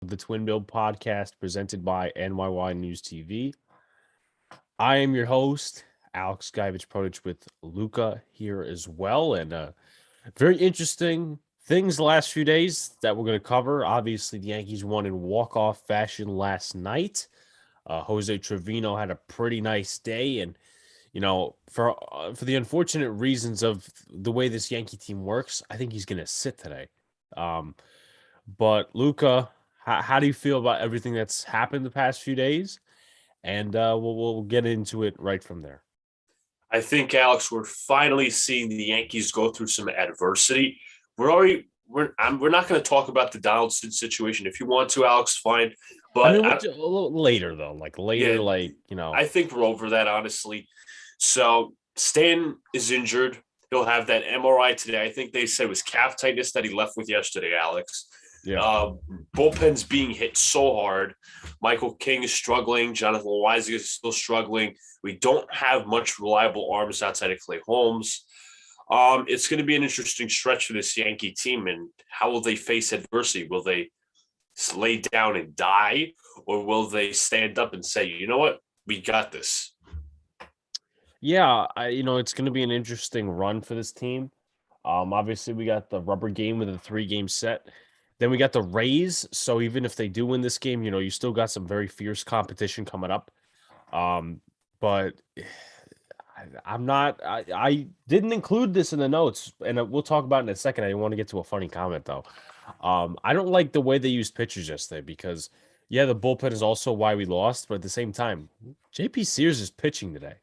the Twinbill podcast presented by NyynewsTV. I am your host, Alex Guyvich Protich, with Luca here as well. And very interesting things the last few days that we're going to cover. Obviously, the Yankees won in walk-off fashion last night. Jose Trevino had a pretty nice day. And, for the unfortunate reasons of the way this Yankee team works, I think he's going to sit today. But Luca, how do you feel about everything that's happened the past few days? And we'll get into it right from there. I think, Alex, we're finally seeing the Yankees go through some adversity. We're not going to talk about the Donaldson situation. If you want to, Alex, fine. But a little later, though, I think we're over that, honestly. So Stanton is injured. He'll have that MRI today. I think they said it was calf tightness that he left with yesterday, Alex. Yeah. Bullpen's being hit so hard. Michael King is struggling. Jonathan Loaisiga is still struggling. We don't have much reliable arms outside of Clay Holmes. It's going to be an interesting stretch for this Yankee team. And how will they face adversity? Will they lay down and die? Or will they stand up and say, you know what? We got this. Yeah, it's going to be an interesting run for this team. Obviously, we got the rubber game with a 3-game set. Then we got the Rays. So even if they do win this game, you still got some very fierce competition coming up. But I didn't include this in the notes, and we'll talk about it in a second. I want to get to a funny comment, though. I don't like the way they used pitchers yesterday because, yeah, the bullpen is also why we lost. But at the same time, JP Sears is pitching today.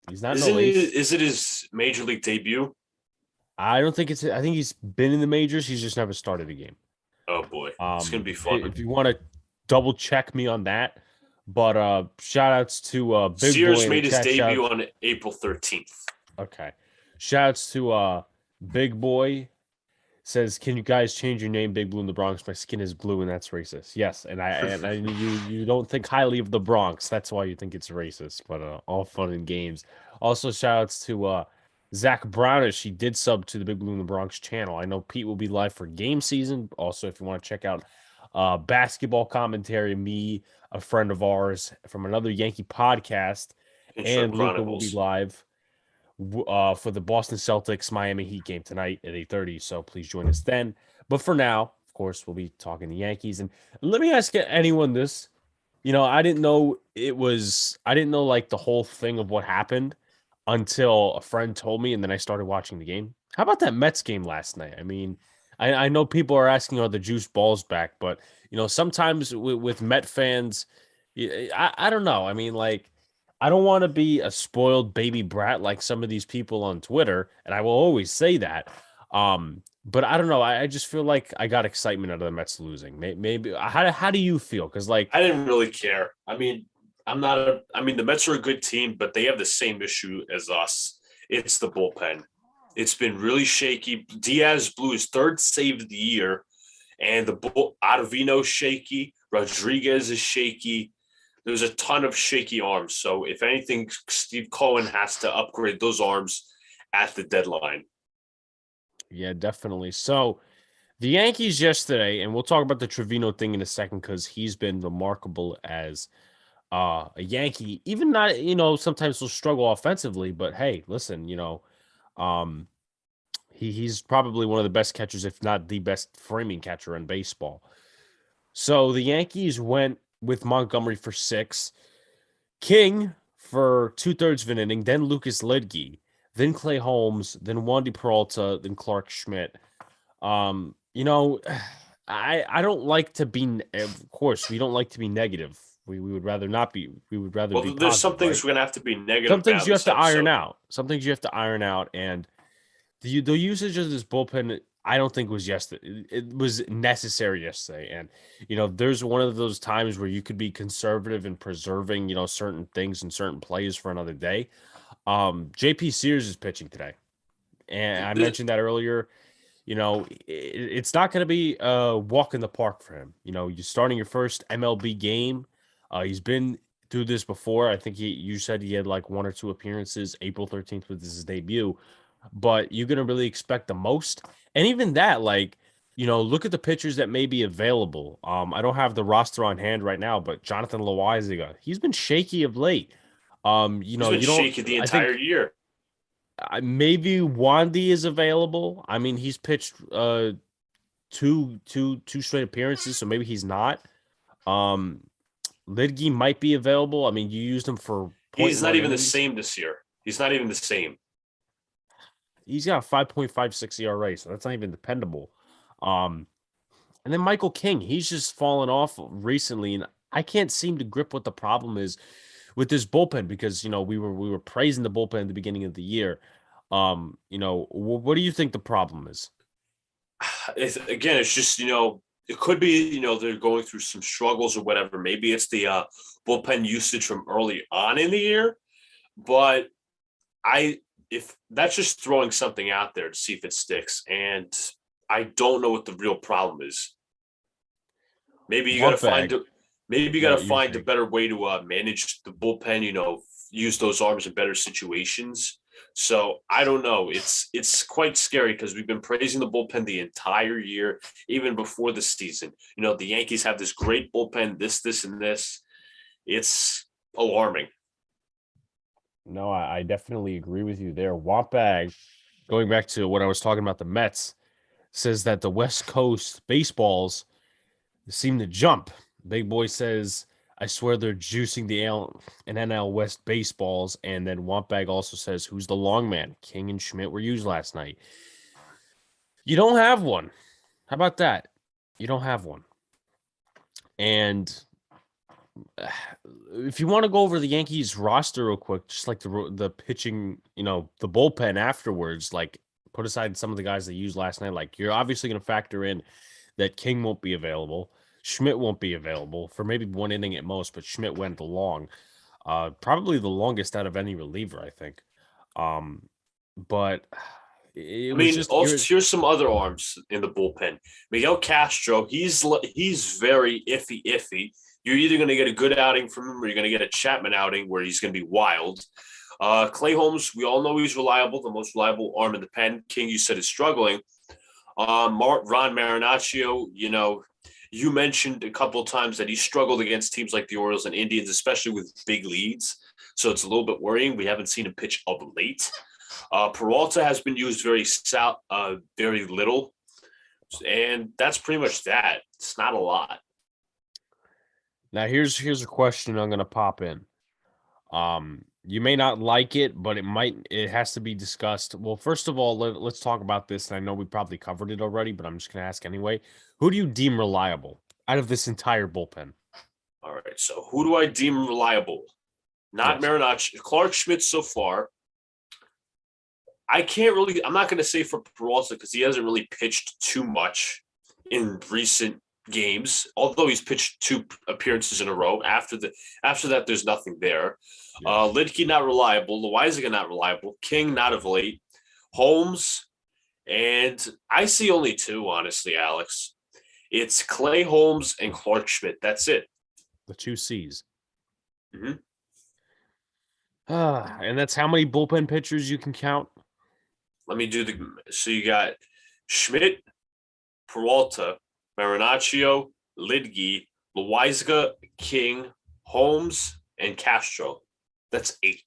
He's not no ace. Is it his major league debut? I don't think I think he's been in the majors. He's just never started a game. Oh, boy. It's going to be fun. If you want to double check me on that. But shout outs to Big Sears Boy. Made his debut on April 13th. Okay. Shout outs to Big Boy. Says, can you guys change your name, Big Blue in the Bronx? My skin is blue, and that's racist. Yes, and you don't think highly of the Bronx. That's why you think it's racist. But all fun and games. Also, shout outs to Zach Brownish. He did sub to the Big Blue in the Bronx channel. I know Pete will be live for game season. Also, if you want to check out basketball commentary, me, a friend of ours from another Yankee podcast, and Luca will be live for the Boston Celtics Miami Heat game tonight at 8:30. So please join us then. But for now, of course, we'll be talking the Yankees. And let me ask anyone this. I didn't know like the whole thing of what happened until a friend told me, and then I started watching the game. How about that Mets game last night? I mean, I know people are asking, are the juice balls back? But, sometimes with Met fans, I don't know. I mean, like, I don't want to be a spoiled baby brat like some of these people on Twitter, and I will always say that. But I don't know. I just feel like I got excitement out of the Mets losing. Maybe how do you feel? Because I didn't really care. I mean, the Mets are a good team, but they have the same issue as us. It's the bullpen. It's been really shaky. Diaz blew his 3rd save of the year, and Ottavino's shaky. Rodriguez is shaky. There's a ton of shaky arms. So if anything, Steve Cohen has to upgrade those arms at the deadline. Yeah, definitely. So the Yankees yesterday, and we'll talk about the Trevino thing in a second because he's been remarkable as a Yankee. Even not, sometimes he'll struggle offensively, but hey, listen, he's probably one of the best catchers, if not the best framing catcher in baseball. So the Yankees went with Montgomery for 6, King for 2/3 of an inning, then Lucas Lidge, then Clay Holmes, then Wandy Peralta, then Clark Schmidt. I don't like to be, of course, we don't like to be negative. We would rather not be. We would rather be positive. There's some things we're going to have to be negative. Some things you have to iron out. Some things you have to iron out. And the usage of this bullpen, I don't think was yesterday. It was necessary yesterday. And, there's one of those times where you could be conservative in preserving, certain things and certain plays for another day. JP Sears is pitching today. And I mentioned that earlier. It's not going to be a walk in the park for him. You're starting your first MLB game. He's been through this before. I think you said he had like 1 or 2 appearances. April 13th was his debut. But you're going to really expect the most. And even that, like, look at the pitchers that may be available. I don't have the roster on hand right now, but Jonathan Loaiziga, he's been shaky of late. He's been You don't. shaky the I entire think year. maybe Wandy is available. I mean, he's pitched two straight appearances, so maybe he's not. Lidgy might be available. I mean, you used him for He's not 0.1 even the innings. same this year. He's not even the same. He's got a 5.56 ERA, so that's not even dependable. And then Michael King, he's just fallen off recently, and I can't seem to grip what the problem is with this bullpen because we were praising the bullpen at the beginning of the year. What do you think the problem is? It's just it could be they're going through some struggles or whatever. Maybe it's the bullpen usage from early on in the year, but if that's just throwing something out there to see if it sticks, and I don't know what the real problem is. Maybe you got to find a better way to manage the bullpen. Use those arms in better situations. So I don't know. It's quite scary because we've been praising the bullpen the entire year, even before the season. The Yankees have this great bullpen, this, and this. It's alarming. No, I definitely agree with you there. Wampag, going back to what I was talking about, the Mets, says that the West Coast baseballs seem to jump. Big Boy says, I swear they're juicing the AL and NL West baseballs. And then Wampag also says, who's the long man? King and Schmidt were used last night. You don't have one. How about that? You don't have one. And if you want to go over the Yankees roster real quick, just like the pitching, the bullpen afterwards, like put aside some of the guys they used last night, like you're obviously going to factor in that King won't be available. Schmidt won't be available for maybe one inning at most, but Schmidt went long. Probably the longest out of any reliever, I think. But here's some other arms in the bullpen. Miguel Castro, he's very iffy. You're either going to get a good outing from him or you're going to get a Chapman outing where he's going to be wild. Clay Holmes, we all know he's reliable, the most reliable arm in the pen. King, you said, is struggling. Ron Marinaccio, you mentioned a couple of times that he struggled against teams like the Orioles and Indians, especially with big leads. So it's a little bit worrying. We haven't seen him pitch of late. Peralta has been used very little. And that's pretty much that. It's not a lot. Now, here's a question I'm going to pop in. You may not like it, but it has to be discussed. Well, first of all, let's talk about this. And I know we probably covered it already, but I'm just going to ask anyway. Who do you deem reliable out of this entire bullpen? All right. So who do I deem reliable? Not Marinaccio. Clark Schmidt so far. I'm not going to say for Peralta because he hasn't really pitched too much in recent games, although he's pitched 2 appearances in a row. After that, there's nothing there. Lidke not reliable. Loaiziga not reliable. King not of late. Holmes, and I see only 2, honestly, Alex. It's Clay Holmes and Clark Schmidt. That's it. The 2 C's. Mm-hmm. And that's how many bullpen pitchers you can count? Let me do so you got Schmidt, Peralta, Marinaccio, Lidge, Loaiziga, King, Holmes, and Castro. That's 8.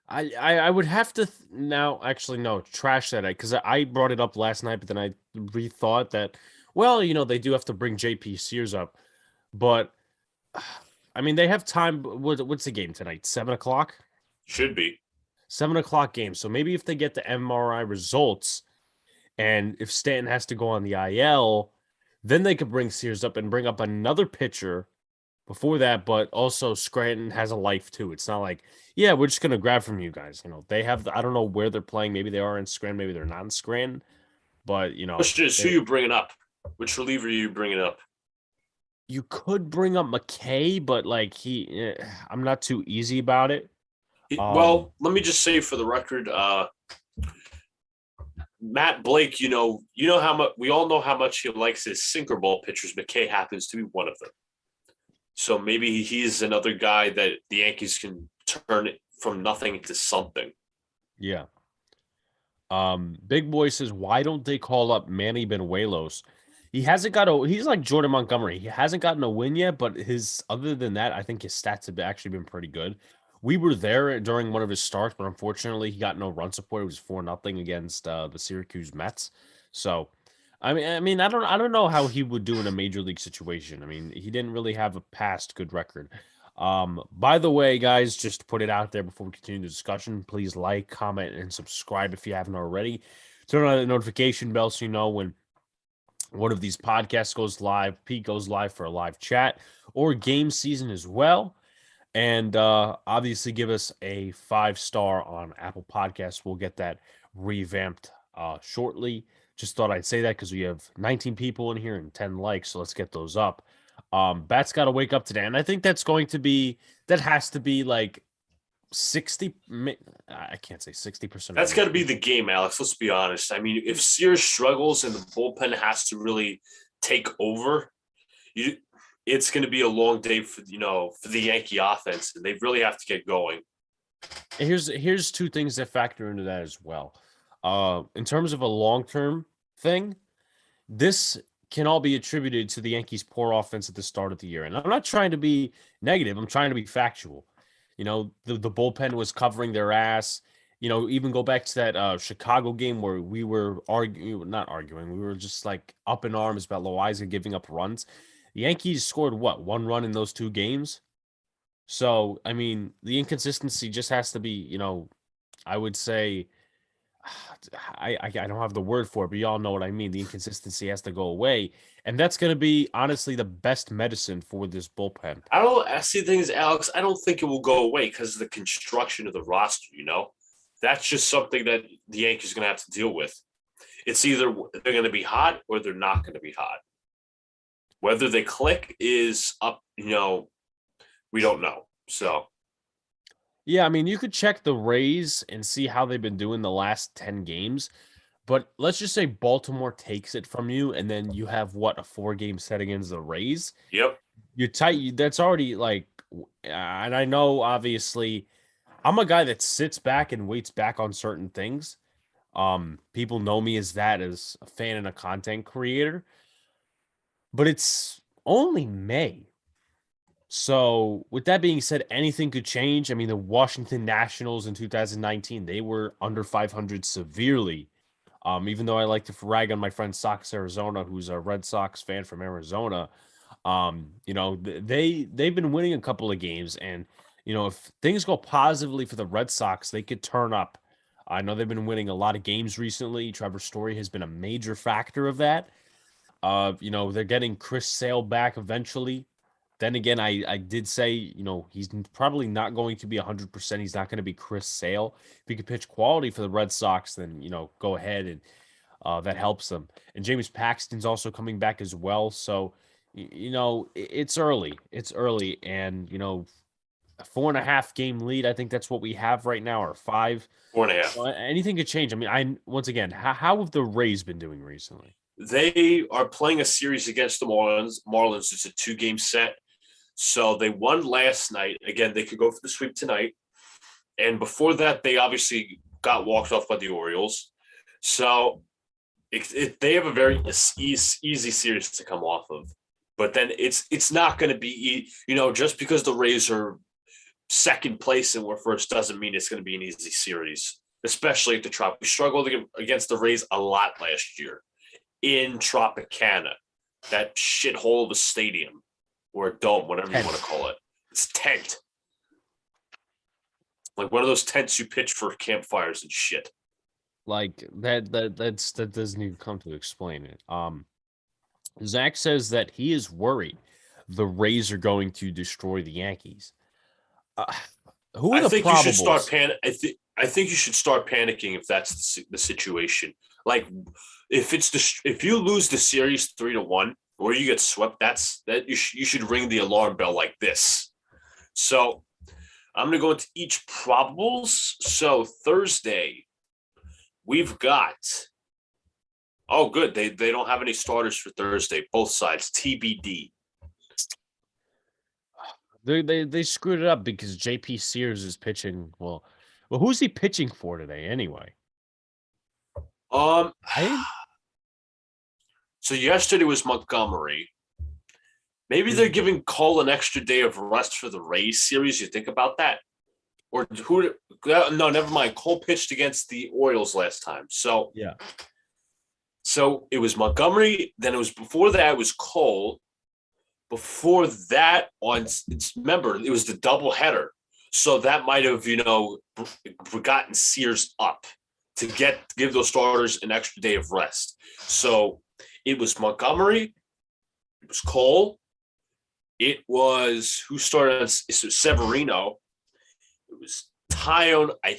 I would have to now. Actually, no, trash that because I brought it up last night, but then I rethought that. Well, they do have to bring JP Sears up, but I mean they have time. What's the game tonight? 7:00. Should be 7:00 game. So maybe if they get the MRI results, and if Stanton has to go on the IL, then they could bring Sears up and bring up another pitcher before that, but also Scranton has a life too. It's not like, yeah, we're just gonna grab from you guys. They have I don't know where they're playing. Maybe they are in Scranton, maybe they're not in Scranton. But who you bringing up? Which reliever are you bringing up? You could bring up McKay, but like I'm not too easy about it. Well, let me just say for the record, Matt Blake, how much we all know how much he likes his sinker ball pitchers. McKay happens to be one of them. So maybe he's another guy that the Yankees can turn it from nothing to something. Yeah. Big Boy says, why don't they call up Manny Benuelos? He hasn't got a. He's like Jordan Montgomery. He hasn't gotten a win yet, but his other than that, I think his stats have actually been pretty good. We were there during one of his starts, but unfortunately, he got no run support. It was 4-0 against the Syracuse Mets. So, I don't know how he would do in a major league situation. I mean, he didn't really have a past good record. By the way, guys, just to put it out there before we continue the discussion, please like, comment, and subscribe if you haven't already. Turn on the notification bell so you know when one of these podcasts goes live. Pete goes live for a live chat or game season as well. And obviously give us a 5-star on Apple Podcasts. We'll get that revamped shortly. Just thought I'd say that because we have 19 people in here and 10 likes, so let's get those up. Bat's got to wake up today, and I think that has to be like 60. I can't say 60%. That's got to be the game, Alex. Let's be honest. I mean, if Sears struggles and the bullpen has to really take over, it's going to be a long day for the Yankee offense, and they really have to get going. Here's two things that factor into that as well. In terms of a long-term thing, this can all be attributed to the Yankees' poor offense at the start of the year. And I'm not trying to be negative. I'm trying to be factual. The bullpen was covering their ass. Even go back to that Chicago game where we were not arguing. We were just like up in arms about Loaiza giving up runs. The Yankees scored what, 1 run in those 2 games? So, I mean, the inconsistency just has to be, I would say, I don't have the word for it, but y'all know what I mean. The inconsistency has to go away. And that's going to be, honestly, the best medicine for this bullpen. I see things, Alex. I don't think it will go away because of the construction of the roster, That's just something that the Yankees are going to have to deal with. It's either they're going to be hot or they're not going to be hot. Whether they click is up, we don't know. So, yeah, I mean, you could check the Rays and see how they've been doing the last 10 games. But let's just say Baltimore takes it from you, and then you have, a 4-game set against the Rays? Yep. You're tight. That's already like, and I know, obviously, I'm a guy that sits back and waits back on certain things. People know me as that, as a fan and a content creator. But it's only May. So, with that being said, anything could change. I mean, the Washington Nationals in 2019, they were under 500 severely. Even though I like to rag on my friend Sox Arizona, who's a Red Sox fan from Arizona, they've been winning a couple of games, and if things go positively for the Red Sox, they could turn up. I know they've been winning a lot of games recently. Trevor Story has been a major factor of that. They're getting Chris Sale back eventually. Then again, I did say, he's probably not going to be 100%. He's not going to be Chris Sale. If he could pitch quality for the Red Sox, then, go ahead, and that helps them. And James Paxton's also coming back as well. So, it's early. It's early. And, a 4.5-game lead, I think that's what we have right now, or 5. 4.5. Anything could change. I mean, once again, how have the Rays been doing recently? They are playing a series against the Marlins. Marlins is a 2-game set. So they won last night. Again, they could go for the sweep tonight. And before that, they obviously got walked off by the Orioles. So they have a very easy series to come off of. But then it's not going to be, just because the Rays are second place and we're first doesn't mean it's going to be an easy series, especially at the Trop. We struggled against the Rays a lot last year in Tropicana, that shithole of a stadium or a dome, whatever you want to call it. It's tent. Like one of those tents you pitch for campfires and shit. Like that doesn't even come to explain it. Zach says that he is worried the Rays are going to destroy the Yankees. Who are the probables? You should start I think you should start panicking if that's the situation. Like if you lose the series 3-1 or you get swept, you should ring the alarm bell like this. So I'm going to go into each probables. So Thursday, we've got. Oh, good. They don't have any starters for Thursday. Both sides TBD. They screwed it up because JP Sears is pitching. Well, who's he pitching for today anyway? I So yesterday was Montgomery. Maybe they're giving Cole an extra day of rest for the Rays series. You think about that? Or who? No, never mind. Cole pitched against the Orioles last time. yeah. So it was Montgomery. Then it was before that it was Cole. Before that, remember it was the doubleheader. So that might have gotten Sears up to give those starters an extra day of rest. So it was Montgomery. It was Cole. It was who started? It was Severino. It was Tyone, I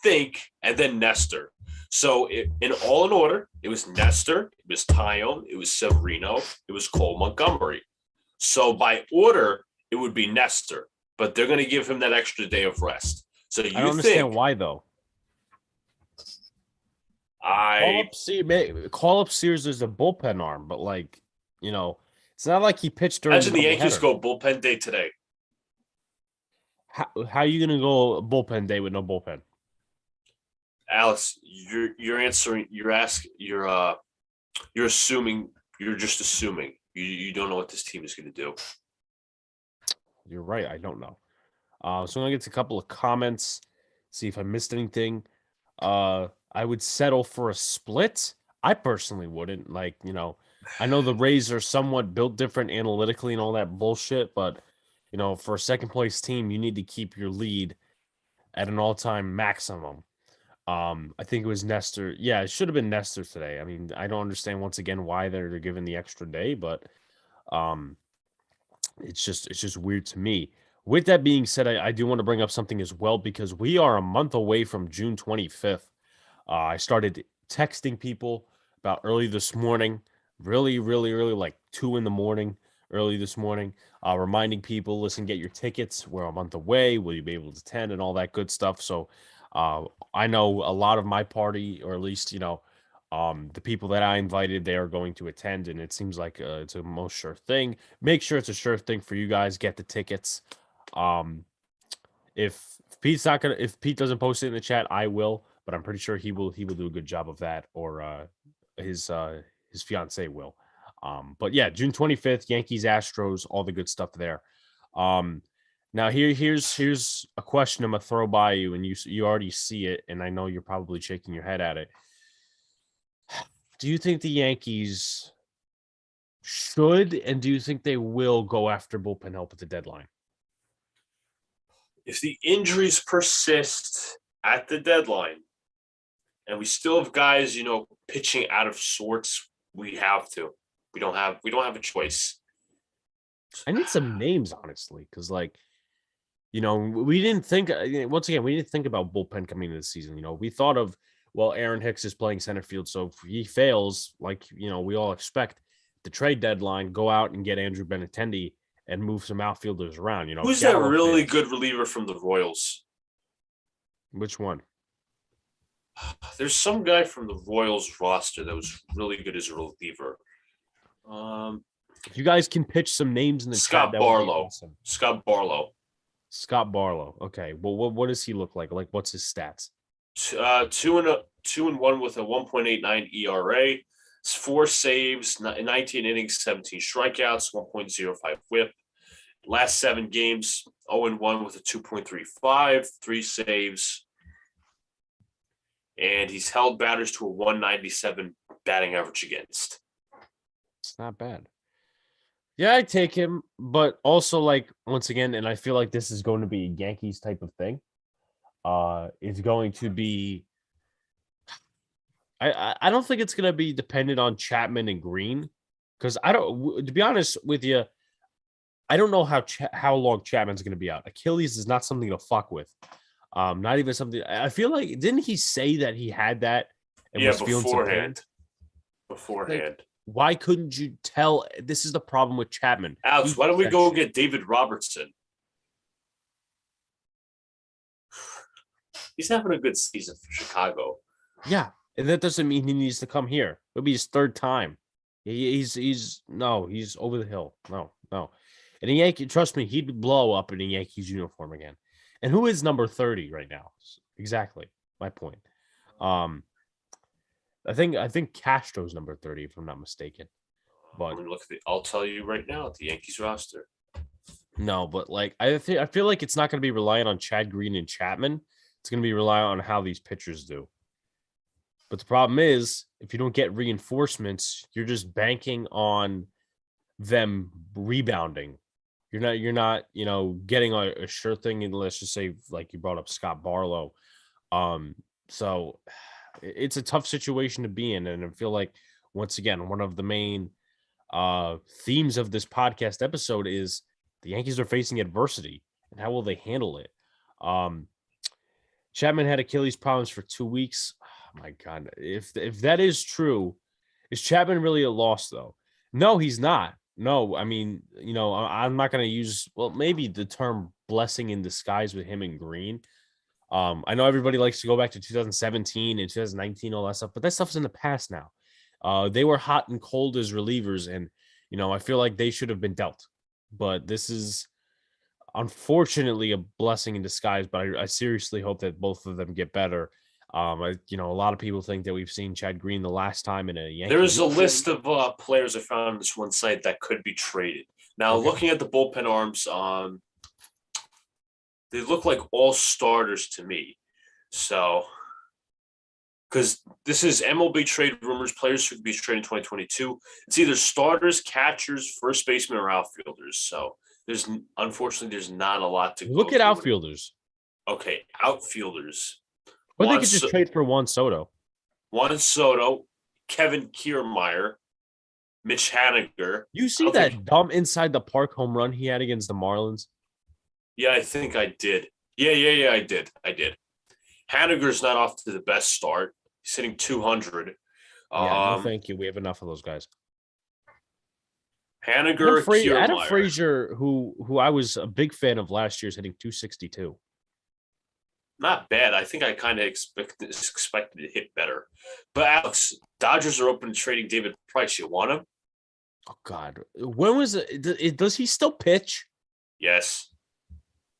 think, and then Nestor. So in order, it was Nestor, it was Tyone, it was Severino, it was Cole, Montgomery. So by order, it would be Nestor, but they're going to give him that extra day of rest. So I don't understand why though. Call up Sears as a bullpen arm, but it's not like he pitched during. Imagine the Yankees go bullpen day today. How are you going to go bullpen day with no bullpen? Alex, you're answering. You're asking. You're assuming. You're just assuming. You don't know what this team is going to do. You're right. I don't know. So I'm going to get to a couple of comments. See if I missed anything. I would settle for a split. I personally wouldn't. I know the Rays are somewhat built different analytically and all that bullshit, but for a second place team, you need to keep your lead at an all-time maximum. I think it was Nestor. Yeah, it should have been Nestor today. I mean, I don't understand once again why they're given the extra day, but it's just weird to me. With that being said, I do want to bring up something as well because we are a month away from June 25th. I started texting people about early this morning, really, really early, like 2 a.m. early this morning, reminding people, listen, get your tickets. We're a month away. Will you be able to attend and all that good stuff? So I know a lot of my party, or at least, the people that I invited, they are going to attend, and it seems like it's a most sure thing. Make sure it's a sure thing for you guys. Get the tickets. If Pete doesn't post it in the chat, I will, but I'm pretty sure he will do a good job of that, or his fiance will. But yeah, June 25th, Yankees, Astros, all the good stuff there. Now here's a question I'm gonna throw by you, and you already see it, and I know you're probably shaking your head at it. Do you think the Yankees should, and do you think they will go after bullpen help at the deadline? If the injuries persist at the deadline, and we still have guys, pitching out of sorts, we have to. We don't have a choice. I need some names, honestly, because we didn't think. Once again, we didn't think about bullpen coming into the season. We thought of, Aaron Hicks is playing center field, so if he fails, we all expect, the trade deadline, go out and get Andrew Benintendi and move some outfielders around. Who's that really good reliever from the Royals? Which one? There's some guy from the Royals roster that was really good as a reliever. If you guys can pitch some names in the Scott chat, Barlow. Awesome. Scott Barlow. Scott Barlow. Okay. Well, what does he look like? What's his stats? 2-1 with a 1.89 ERA. It's 4 saves, 19 innings, 17 strikeouts, 1.05 WHIP. Last 7 games, 0-1 with a 2.35, 3 saves, and he's held batters to a 197 batting average against. It's not bad. Yeah, I take him, but also once again, and I feel like this is going to be a Yankees type of thing. It's going to be. I don't think it's going to be dependent on Chapman and Green, because to be honest with you, I don't know how long Chapman's going to be out. Achilles is not something to fuck with. Not even something. I feel like, didn't he say that he had that? And was beforehand. Beforehand. Why couldn't you tell? This is the problem with Chapman. Alex, why don't we go get David Robertson? He's having a good season for Chicago. Yeah, and that doesn't mean he needs to come here. It'll be his 3rd time. He's over the hill. No. And a Yankee, trust me, he'd blow up in a Yankees uniform again. And who is number 30 right now? Exactly my point. I think Castro's number 30, if I'm not mistaken. But Let me look at I'll tell you right now the Yankees roster. no, but like I feel like it's not going to be reliant on Chad Green and Chapman. It's going to be reliant on how these pitchers do. But the problem is, if you don't get reinforcements, you're just banking on them rebounding. You're not, getting a sure thing. And let's just say, like you brought up Scott Barlow. So it's a tough situation to be in. And I feel like, once again, one of the main themes of this podcast episode is the Yankees are facing adversity, and how will they handle it? Chapman had Achilles problems for 2 weeks. Oh my God. If that is true, is Chapman really a loss, though? No, he's not. No, I mean, I'm not going to use, well, maybe the term blessing in disguise with him and Green. I know everybody likes to go back to 2017 and 2019, all that stuff, but that stuff's in the past now. They were hot and cold as relievers, and, I feel like they should have been dealt. But this is unfortunately a blessing in disguise, but I seriously hope that both of them get better. A lot of people think that we've seen Chad Green the last time in a Yankee. There is a list of players I found on this one site that could be traded. Now, looking at the bullpen arms, they look like all starters to me. So, because this is MLB trade rumors, players who could be traded in 2022. It's either starters, catchers, first baseman, or outfielders. So, unfortunately there's not a lot to look at outfielders. Okay, outfielders. Or they could just trade for Juan Soto. Juan Soto, Kevin Kiermaier, Mitch Haniger. You see that dumb inside the park home run he had against the Marlins? Yeah, I think I did. Yeah, I did. Haniger's not off to the best start. He's hitting 200. No, thank you. We have enough of those guys. Haniger, Adam Frazier, who I was a big fan of last year, is hitting 262. Not bad. I think I kind of expected to hit better. But Alex, Dodgers are open to trading David Price. You want him? Oh God, when was it? Does he still pitch? Yes.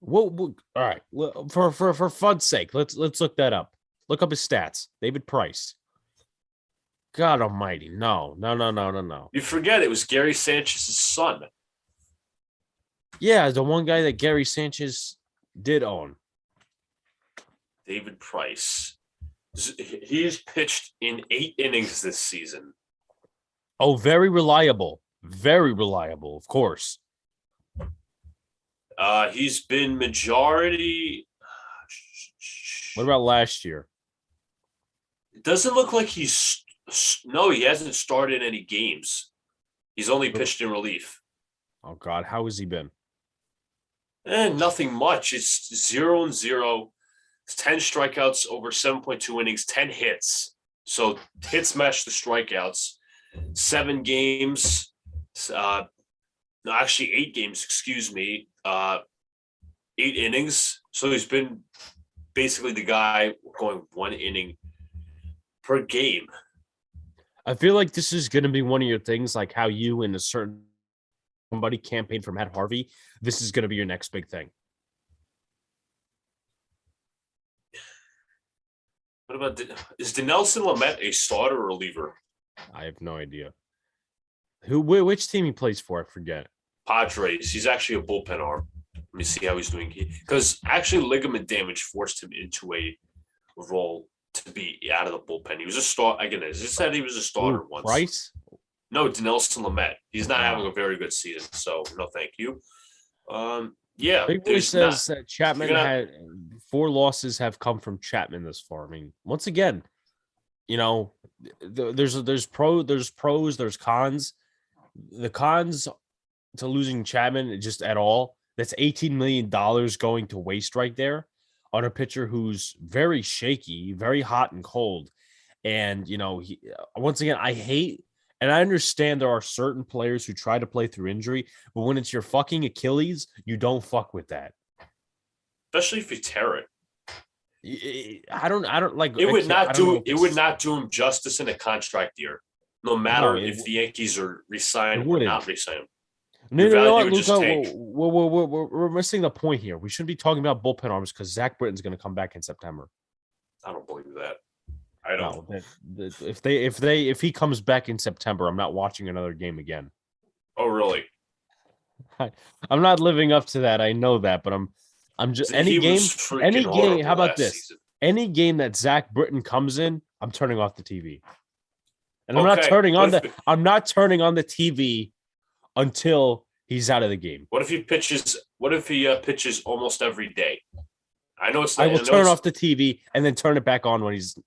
Well, all right. For fun's sake, let's look that up. Look up his stats. David Price. God Almighty, no. You forget it was Gary Sanchez's son. Yeah, the one guy that Gary Sanchez did own. David Price. He's pitched in 8 innings this season. Oh, very reliable. Very reliable, of course. He's been majority. What about last year? It doesn't look like he's. No, he hasn't started any games. He's only pitched in relief. Oh, God. How has he been? Nothing much. It's 0-0. 10 strikeouts over 7.2 innings, 10 hits. So hits match the strikeouts. 7 games. No, actually 8 games, excuse me. 8 innings. So he's been basically the guy going 1 inning per game. I feel like this is going to be one of your things, like how you and somebody campaigned for Matt Harvey. This is going to be your next big thing. What about is Dinelson Lamet a starter or reliever? I have no idea. Which team he plays for? I forget. Padres. He's actually a bullpen arm. Let me see how he's doing. Because actually ligament damage forced him into a role to be out of the bullpen. He was a start. Again, as I said, he was a starter once. Price? No, Dinelson Lamet. He's not having a very good season, so no thank you. Yeah. Big Boy says that Chapman had 4 losses have come from Chapman this far. I mean, once again, there's pros, there's cons. The cons to losing Chapman just at all, that's $18 million going to waste right there on a pitcher who's very shaky, very hot and cold. And, once again, I hate, and I understand there are certain players who try to play through injury, but when it's your fucking Achilles, you don't fuck with that. Especially if you tear it. I don't like it. Would not do him justice in a contract year, no matter if the Yankees are re-signed or not re-signed him. No, Luca, we're missing the point here. We shouldn't be talking about bullpen arms because Zach Britton's going to come back in September. I don't believe that. I don't. No, if he comes back in September, I'm not watching another game again. Oh, really? I'm not living up to that. I know that, but I'm just He was freaking horrible How about last this? season. Any game that Zach Britton comes in, I'm turning off the TV. And I'm Okay, not turning on the TV until he's out of the game. What if he pitches? What if he pitches almost every day? I know it's. I will turn off the TV and then turn it back on when he's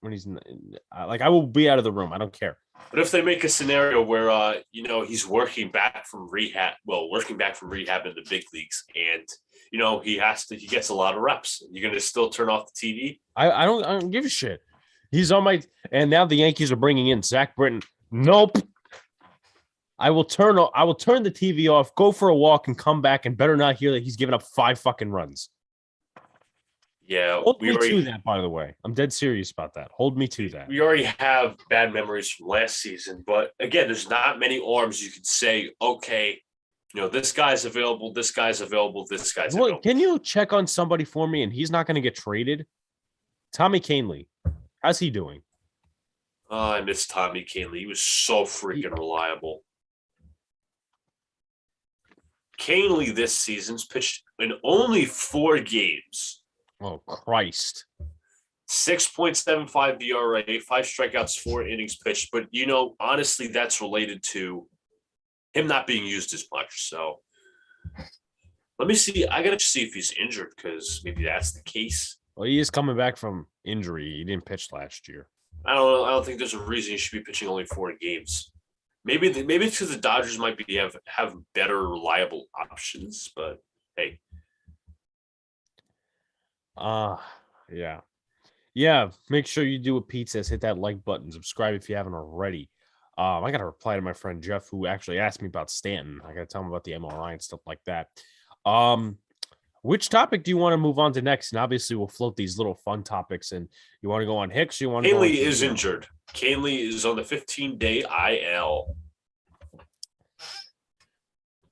like I will be out of the room. I don't care. But if they make a scenario where he's working back from rehab in the big leagues, and he gets a lot of reps, you're gonna still turn off the TV? I don't give a shit. He's on my, and now the Yankees are bringing in Zach Britton. Nope. I will turn the TV off, go for a walk, and come back, and better not hear that he's given up 5 fucking runs. Yeah, hold me to that. By the way, I'm dead serious about that. Hold me to that. We already have bad memories from last season, but again, there's not many arms you can say, okay, this guy's available, this guy's available, this guy's available. Can you check on somebody for me? And he's not going to get traded. Tommy Kahnle, how's he doing? Oh, I miss Tommy Kahnle. He was so freaking reliable. Kahnle this season's pitched in only 4 games. Oh, Christ. 6.75 BRA, 5 strikeouts, 4 innings pitched. But, honestly, that's related to him not being used as much. So let me see. I got to see if he's injured because maybe that's the case. Well, he is coming back from injury. He didn't pitch last year. I don't know. I don't think there's a reason he should be pitching only 4 games. Maybe it's because the Dodgers might have better reliable options, but hey. Yeah. Make sure you do what Pete says. Hit that like button. Subscribe if you haven't already. I got to reply to my friend Jeff, who actually asked me about Stanton. I got to tell him about the MRI and stuff like that. Which topic do you want to move on to next? And obviously, we'll float these little fun topics. And you want to go on Hicks? You want to? Kahnle is injured. Kahnle is on the 15-day IL.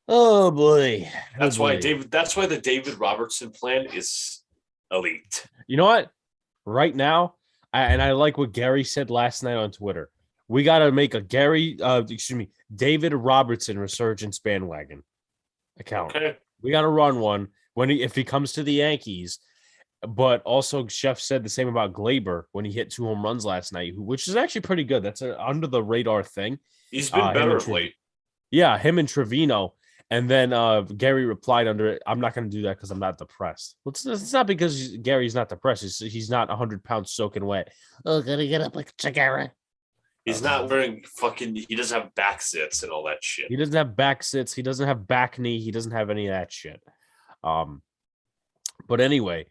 Oh boy. That's why the David Robertson plan is elite. You know what? Right now, I like what Gary said last night on Twitter. We got to make a David Robertson resurgence bandwagon account. Okay. We got to run one if he comes to the Yankees. But also, Chef said the same about Glaber when he hit 2 home runs last night, which is actually pretty good. That's an under the radar thing. He's been better of late. Yeah, him and Trevino. And then Gary replied under it, I'm not going to do that because I'm not depressed. Well, it's not because Gary's not depressed. He's not 100 pounds soaking wet. Oh, gotta get up like Chagara. He's not wearing he doesn't have back sits and all that shit. He doesn't have back sits. He doesn't have back knee. He doesn't have any of that shit. But anyway,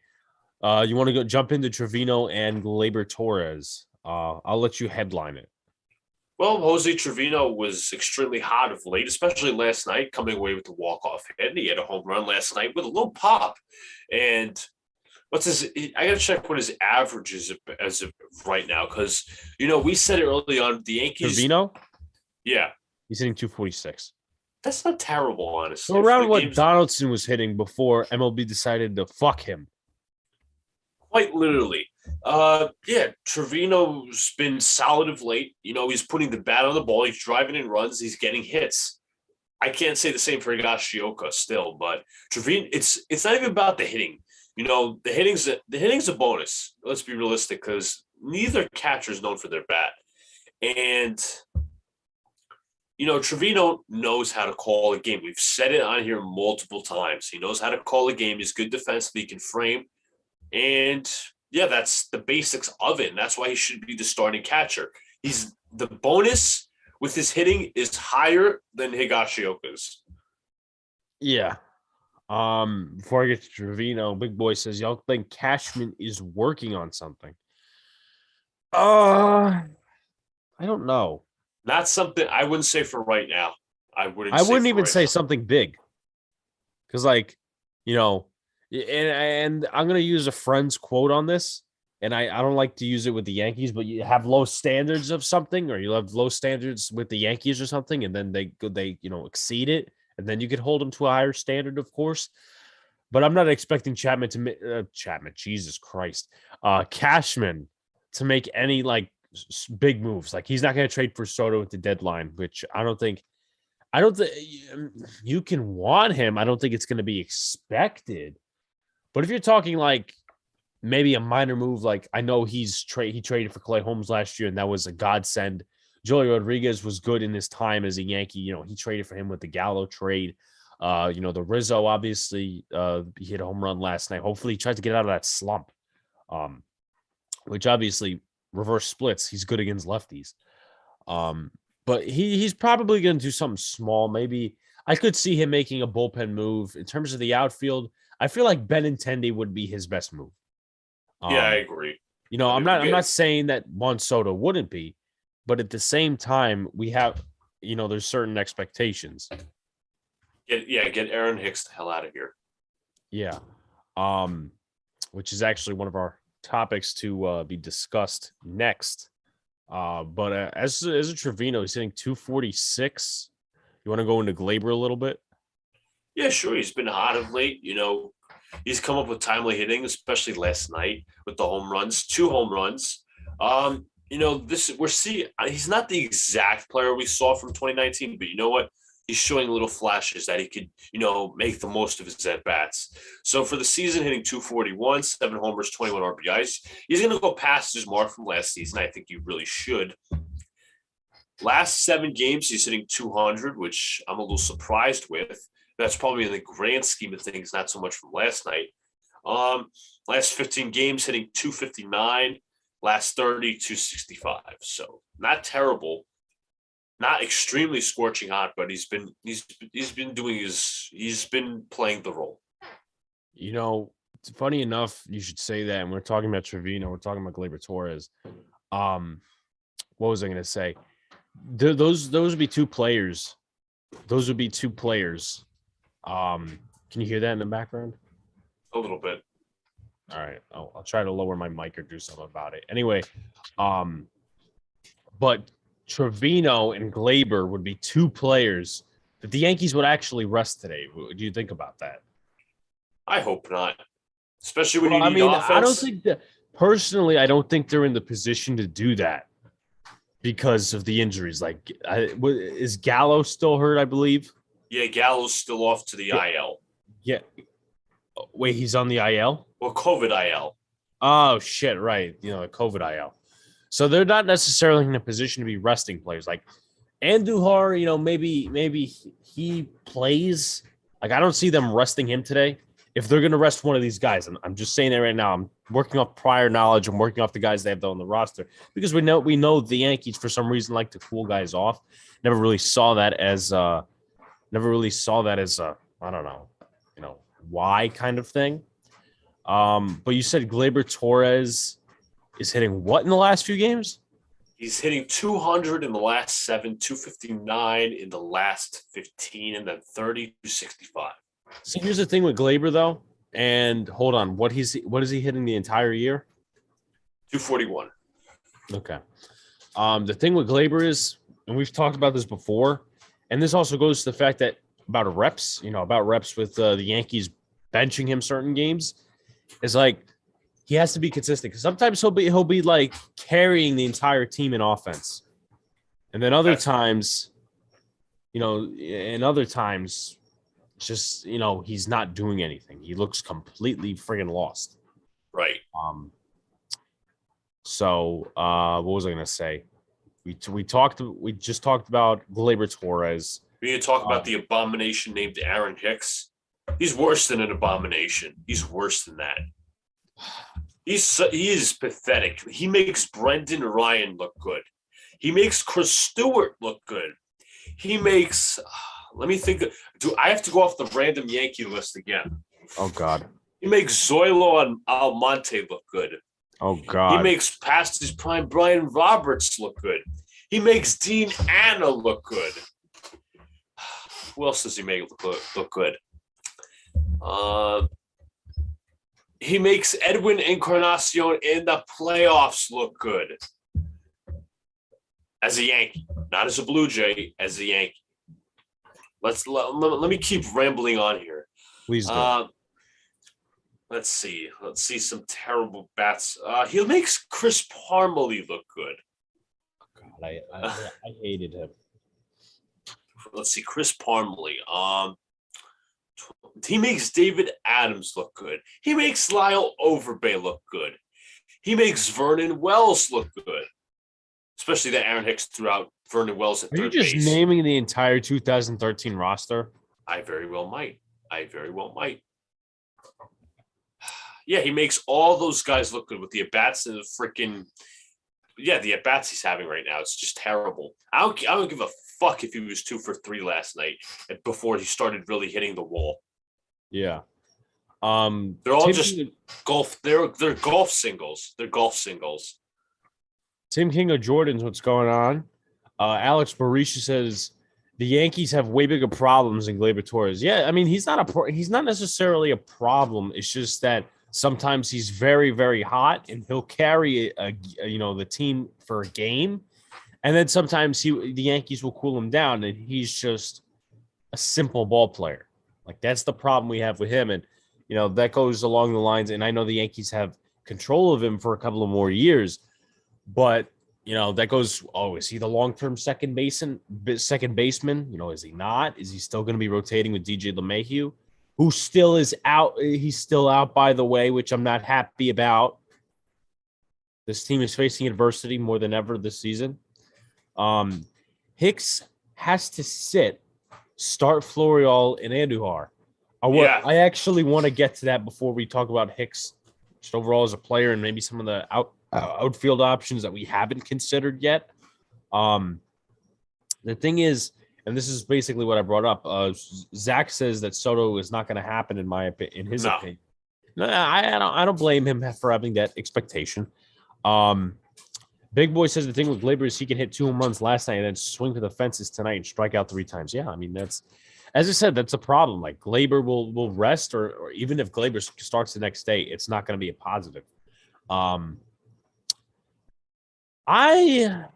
you want to go jump into Trevino and Gleyber Torres. I'll let you headline it. Well, Jose Trevino was extremely hot of late, especially last night, coming away with the walk-off hit. And he had a home run last night with a little pop. And I got to check what his average is as of right now because, we said it early on, the Yankees. Trevino? Yeah. He's hitting 246. That's not terrible, honestly. So around what Donaldson was hitting before MLB decided to fuck him. Quite literally. Trevino's been solid of late. He's putting the bat on the ball. He's driving in runs. He's getting hits. I can't say the same for Higashioka still, but Trevino, it's not even about the hitting. The hitting's a bonus. Let's be realistic because neither catcher is known for their bat. And, Trevino knows how to call a game. We've said it on here multiple times. He knows how to call a game. He's good defensively. He can frame. And yeah, that's the basics of it. And that's why he should be the starting catcher. The bonus with his hitting is higher than Higashioka's. Yeah. Before I get to Trevino, Big Boy says, y'all think Cashman is working on something? I don't know. Not something I wouldn't say for right now. I wouldn't even say something big. Because and I'm going to use a friend's quote on this, and I don't like to use it with the Yankees, but you have low standards of something, or you have low standards with the Yankees or something, and then they exceed it, and then you could hold them to a higher standard, of course. But I'm not expecting Cashman to make any big moves. Like he's not going to trade for Soto at the deadline, which I don't think. I don't think you can want him. I don't think it's going to be expected. But if you're talking like maybe a minor move, like I know he traded for Clay Holmes last year, and that was a godsend. Joey Rodriguez was good in his time as a Yankee. He traded for him with the Gallo trade. The Rizzo, obviously, he hit a home run last night. Hopefully he tries to get out of that slump, which obviously reverse splits. He's good against lefties. But he's probably going to do something small. Maybe I could see him making a bullpen move. In terms of the outfield, I feel like Benintendi would be his best move. Yeah, I agree. I'm not saying that Juan Soto wouldn't be, but at the same time, we have, there's certain expectations. Get Aaron Hicks the hell out of here. Yeah. Which is actually one of our topics to be discussed next. But as a Trevino, he's hitting 246. You want to go into Gleyber a little bit? Yeah, sure. He's been hot of late. He's come up with timely hitting, especially last night with the home runs, 2 home runs. He's not the exact player we saw from 2019, but you know what? He's showing little flashes that he could, make the most of his at-bats. So for the season, hitting 241, 7 homers, 21 RBIs, he's going to go past his mark from last season. I think he really should. Last 7 games, he's hitting 200, which I'm a little surprised with. That's probably in the grand scheme of things, not so much from last night. Last 15 games, hitting 259. Last 30, 265. So not terrible. Not extremely scorching hot, but he's been playing the role. Funny enough, you should say that. And we're talking about Trevino. We're talking about Gleyber Torres. What was I going to say? Those would be 2 players. Those would be 2 players. Can you hear that in the background? A little bit. All right. I'll try to lower my mic or do something about it. Anyway, but Trevino and Gleyber would be 2 players that the Yankees would actually rest today. What do you think about that? I hope not. Especially when you need offense. I don't think that personally, I don't think they're in the position to do that because of the injuries. Like, is Gallo still hurt, I believe? Yeah, Gallo's still off to the IL. Yeah. Wait, he's on the IL? Well, COVID IL. Oh, shit, right. The COVID IL. So they're not necessarily in a position to be resting players. Like Andujar, maybe he plays. Like, I don't see them resting him today. If they're going to rest one of these guys, I'm just saying that right now. I'm working off prior knowledge. I'm working off the guys they have on the roster because we know the Yankees for some reason like to cool guys off. Never really saw that as I don't know, why kind of thing. But you said Gleyber Torres is hitting what in the last few games? He's hitting 200 in the last 7, 259 in the last 15, and then 30 to 65. So here's the thing with Gleyber, though. And hold on, what is he hitting the entire year? 241. Okay. The thing with Gleyber is, and we've talked about this before, and this also goes to the fact that about reps with the Yankees benching him certain games, is like he has to be consistent because sometimes he'll be like carrying the entire team in offense, and then other times, just he's not doing anything. He looks completely friggin' lost. Right. So what was I gonna say? We just talked about Gleyber Torres. We need to talk about the abomination named Aaron Hicks. He's worse than an abomination. He's worse than that. He is pathetic. He makes Brendan Ryan look good. He makes Chris Stewart look good. He makes. Let me think. Do I have to go off the random Yankee list again? Oh God. He makes Zoilo and Almonte look good. Oh God. He makes past his prime Brian Roberts look good. He makes Dean Anna look good. Who else does he make look good? He makes Edwin Encarnacion in the playoffs look good. As a Yankee, not as a Blue Jay, as a Yankee. Let me keep rambling on here. Please do. Let's see some terrible bats. He makes Chris Parmelee look good. I hated him. Let's see, Chris Parmelee. He makes David Adams look good. He makes Lyle Overbay look good. He makes Vernon Wells look good. Especially that Aaron Hicks threw out Vernon Wells at Are you third just base. naming the entire 2013 roster? I very well might. Yeah, he makes all those guys look good with the at-bats and the freaking the at-bats he's having right now. It's just terrible. I don't give a fuck if he was 2 for 3 last night before he started really hitting the wall. Yeah. They're all just golf. They're golf singles. They're golf singles. Tim King of Jordan's what's going on. Alex Barisha says the Yankees have way bigger problems than Gleyber Torres. Yeah, I mean he's not necessarily a problem. It's just that sometimes he's very, very hot and he'll carry the team for a game, and then sometimes the Yankees will cool him down and he's just a simple ball player. Like that's the problem we have with him, and that goes along the lines. And I know the Yankees have control of him for a couple of more years, but that goes. Oh, is he the long-term second baseman? Is he not? Is he still going to be rotating with DJ LeMahieu, who still is out? He's still out, by the way, which I'm not happy about. This team is facing adversity more than ever this season. Hicks has to start Florial and Andujar. I actually want to get to that before we talk about Hicks just overall as a player and maybe some of the outfield options that we haven't considered yet. The thing is, and this is basically what I brought up. Zach says that Soto is not going to happen in his opinion. No, I don't blame him for having that expectation. Big Boy says the thing with Gleyber is he can hit 2 home runs last night and then swing for the fences tonight and strike out 3 times. Yeah, I mean that's, as I said, that's a problem. Like Gleyber will rest, or even if Gleyber starts the next day, it's not going to be a positive. I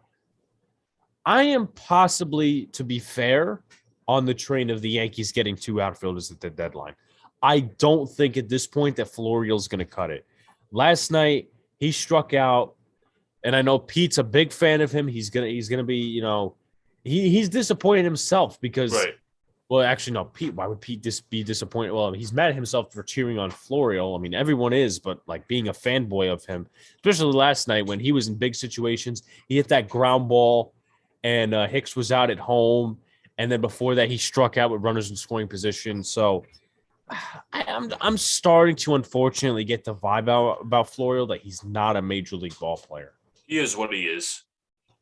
am possibly, to be fair, on the train of the Yankees getting 2 outfielders at the deadline. I don't think at this point that Florial's going to cut it. Last night he struck out, and I know Pete's a big fan of him. He's gonna be, he's disappointed himself because. Right. Well, actually, no, Pete. Why would Pete be disappointed? Well, he's mad at himself for cheering on Florial. I mean, everyone is, but like being a fanboy of him, especially last night when he was in big situations, he hit that ground ball, and Hicks was out at home, and then before that, he struck out with runners in scoring position. So, I'm starting to unfortunately get the vibe out about Florial that he's not a major league ball player. He is what he is.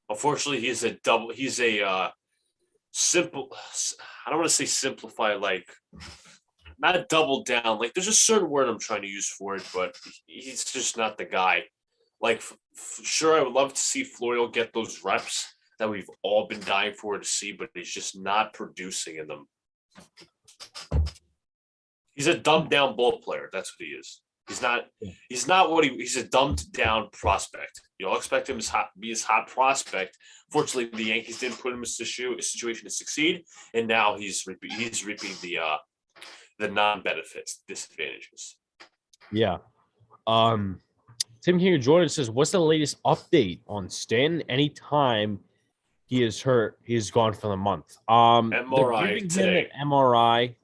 Unfortunately, he's a simple. I don't want to say simplify, like not double down. Like there's a certain word I'm trying to use for it, but he's just not the guy. Like sure, I would love to see Florial get those reps that we've all been dying for to see, but he's just not producing in them. He's a dumbed down ball player. That's what he is. He's not he's a dumbed down prospect. You all expect him to be his hot prospect. Fortunately, the Yankees didn't put him in a situation to succeed, and now he's reaping the non-benefits, disadvantages. Yeah. Tim King of Jordan says, what's the latest update on Stanton? Anytime he is hurt, he is gone for the month. MRI today.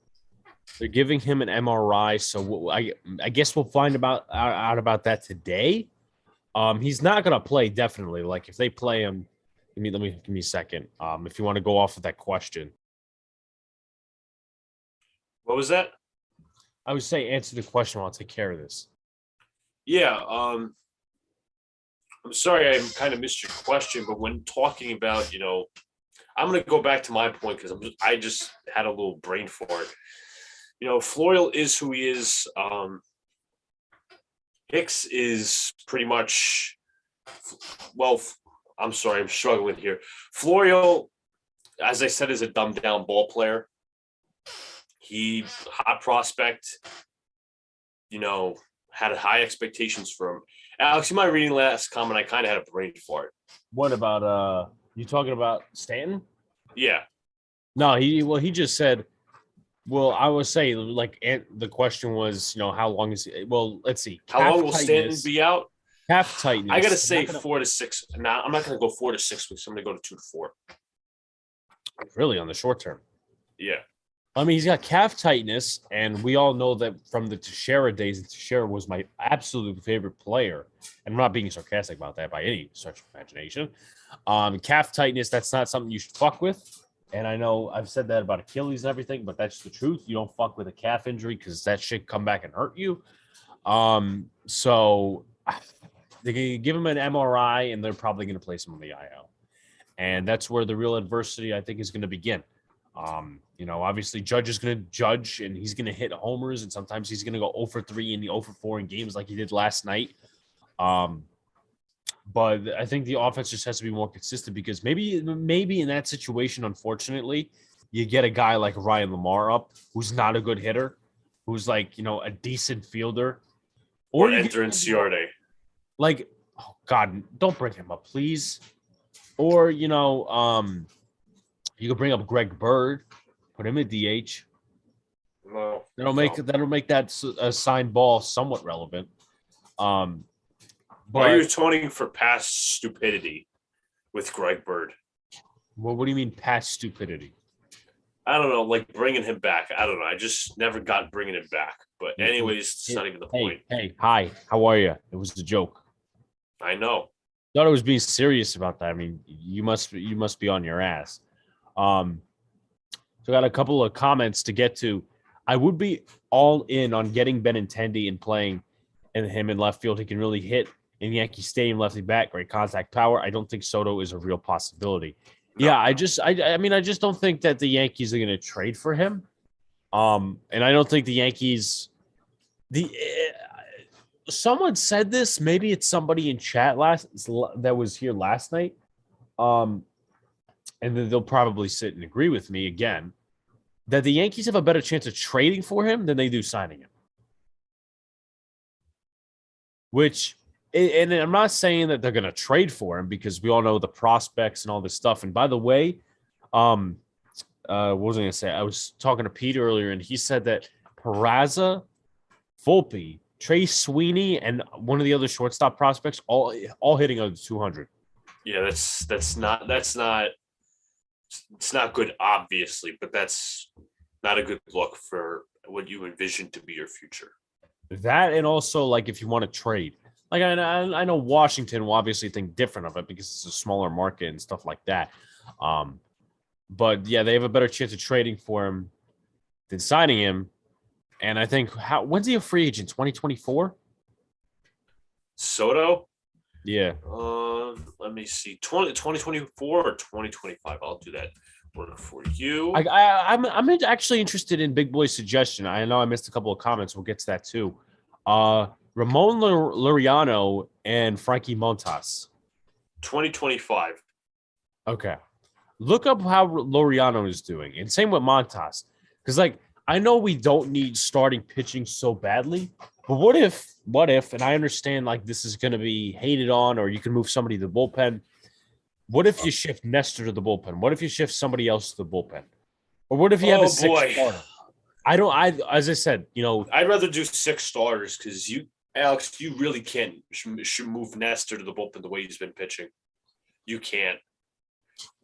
They're giving him an MRI, so I guess we'll find out about that today. He's not going to play, definitely. Like, if they play him, give me a second. If you want to go off of that question. What was that? I would say answer the question while I'll take care of this. Yeah. I'm sorry I kind of missed your question, but when talking about, I'm going to go back to my point because I just had a little brain fart. Florial is who he is. Hicks is pretty much, well, I'm sorry, I'm struggling here. Florial, as I said, is a dumbed down ball player. He, hot prospect, had high expectations for him. Alex, you mind reading the last comment? I kind of had a brain fart. What about, you talking about Stanton? Yeah. No, he just said, well, I would say, like, the question was, how long is – well, let's see. How long will Stanton be out? Calf tightness. I gotta say 4 to 6. Now I'm not gonna go 4 to 6 weeks. I'm gonna go to 2 to 4. Really, on the short term. Yeah. I mean, he's got calf tightness, and we all know that from the Teixeira days. Teixeira was my absolute favorite player, and I'm not being sarcastic about that by any stretch of imagination. Calf tightness, that's not something you should fuck with. And I know I've said that about Achilles and everything, but that's the truth. You don't fuck with a calf injury because that shit come back and hurt you. So they can give him an MRI, and they're probably going to place him on the IL. And that's where the real adversity, I think, is going to begin. Obviously Judge is going to judge, and he's going to hit homers, and sometimes he's going to go 0 for 3 and 0 for 4 in games like he did last night. But I think the offense just has to be more consistent because maybe in that situation, unfortunately, you get a guy like Ryan Lamar up who's not a good hitter, who's like, a decent fielder. Or Enter Inciarte. Like, oh God, don't bring him up, please. Or, you could bring up Greg Bird, put him at DH. No, that'll make that assigned ball somewhat relevant. Why are you atoning for past stupidity with Greg Bird? Well, what do you mean past stupidity? I don't know, like bringing him back. I don't know. I just never got bringing him back. But anyways, it's not even the point. Hey, hi, how are you? It was a joke. I know. Thought I was being serious about that. I mean, you must be on your ass. So I got a couple of comments to get to. I would be all in on getting Benintendi and playing him in left field. He can really hit in Yankee Stadium, lefty back, great contact power. I don't think Soto is a real possibility. No. Yeah, I just don't think that the Yankees are going to trade for him. And I don't think the Yankees. Someone said this. Maybe it's somebody in chat that was here last night. And then they'll probably sit and agree with me again that the Yankees have a better chance of trading for him than they do signing him. Which, and I'm not saying that they're going to trade for him because we all know the prospects and all this stuff. And by the way, what was I going to say? I was talking to Pete earlier, and he said that Peraza, Volpe, Trey Sweeney, and one of the other shortstop prospects all hitting under 200. Yeah, that's not it's not good, obviously, but that's not a good look for what you envision to be your future. That, and also, like, if you want to trade. Like, I know Washington will obviously think different of it because it's a smaller market and stuff like that. But, yeah, they have a better chance of trading for him than signing him. And I think, when's he a free agent? 2024? Soto? Yeah. Let me see. 2024 or 2025? I'll do that work for you. I'm actually interested in Big Boy's suggestion. I know I missed a couple of comments. We'll get to that too. Ramon Laureano and Frankie Montas. 2025. Okay. Look up how Laureano is doing. And same with Montas. Because, like, I know we don't need starting pitching so badly, but what if, and I understand, like, this is going to be hated on, or you can move somebody to the bullpen. What if you shift Nestor to the bullpen? What if you shift somebody else to the bullpen? Or what if you have a sixth starter? As I said, I'd rather do 6 starters because Alex, you really can't should move Nestor to the bullpen the way he's been pitching. You can't.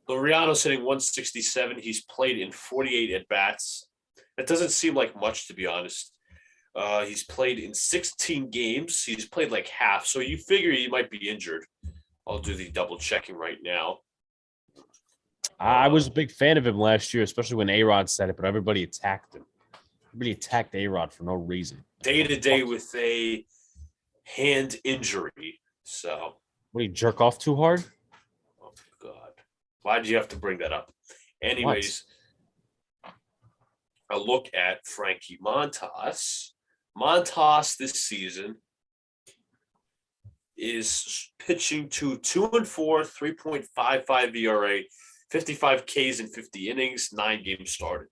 Laureano's hitting 167. He's played in 48 at-bats. That doesn't seem like much, to be honest. He's played in 16 games. He's played like half, so you figure he might be injured. I'll do the double checking right now. I was a big fan of him last year, especially when A-Rod said it, but everybody attacked him. Everybody attacked A-Rod for no reason. Day-to-day with a hand injury. So, what, do you jerk off too hard? Oh, God. Why do you have to bring that up? Anyways, a look at Frankie Montas. Montas this season is pitching to 2-4, 3.55 ERA, 55 Ks in 50 innings, 9 games started.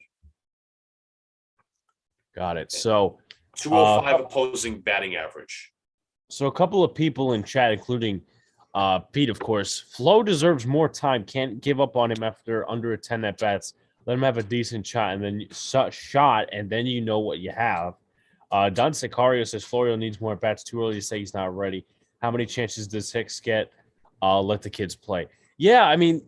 Got it. So 205 opposing batting average. So a couple of people in chat, including Pete, of course. Flo deserves more time. Can't give up on him after under a 10 at bats. Let him have a decent shot, and then you know what you have. Don Sicario says Florio needs more at bats. Too early to say he's not ready. How many chances does Hicks get? Let the kids play. Yeah, I mean,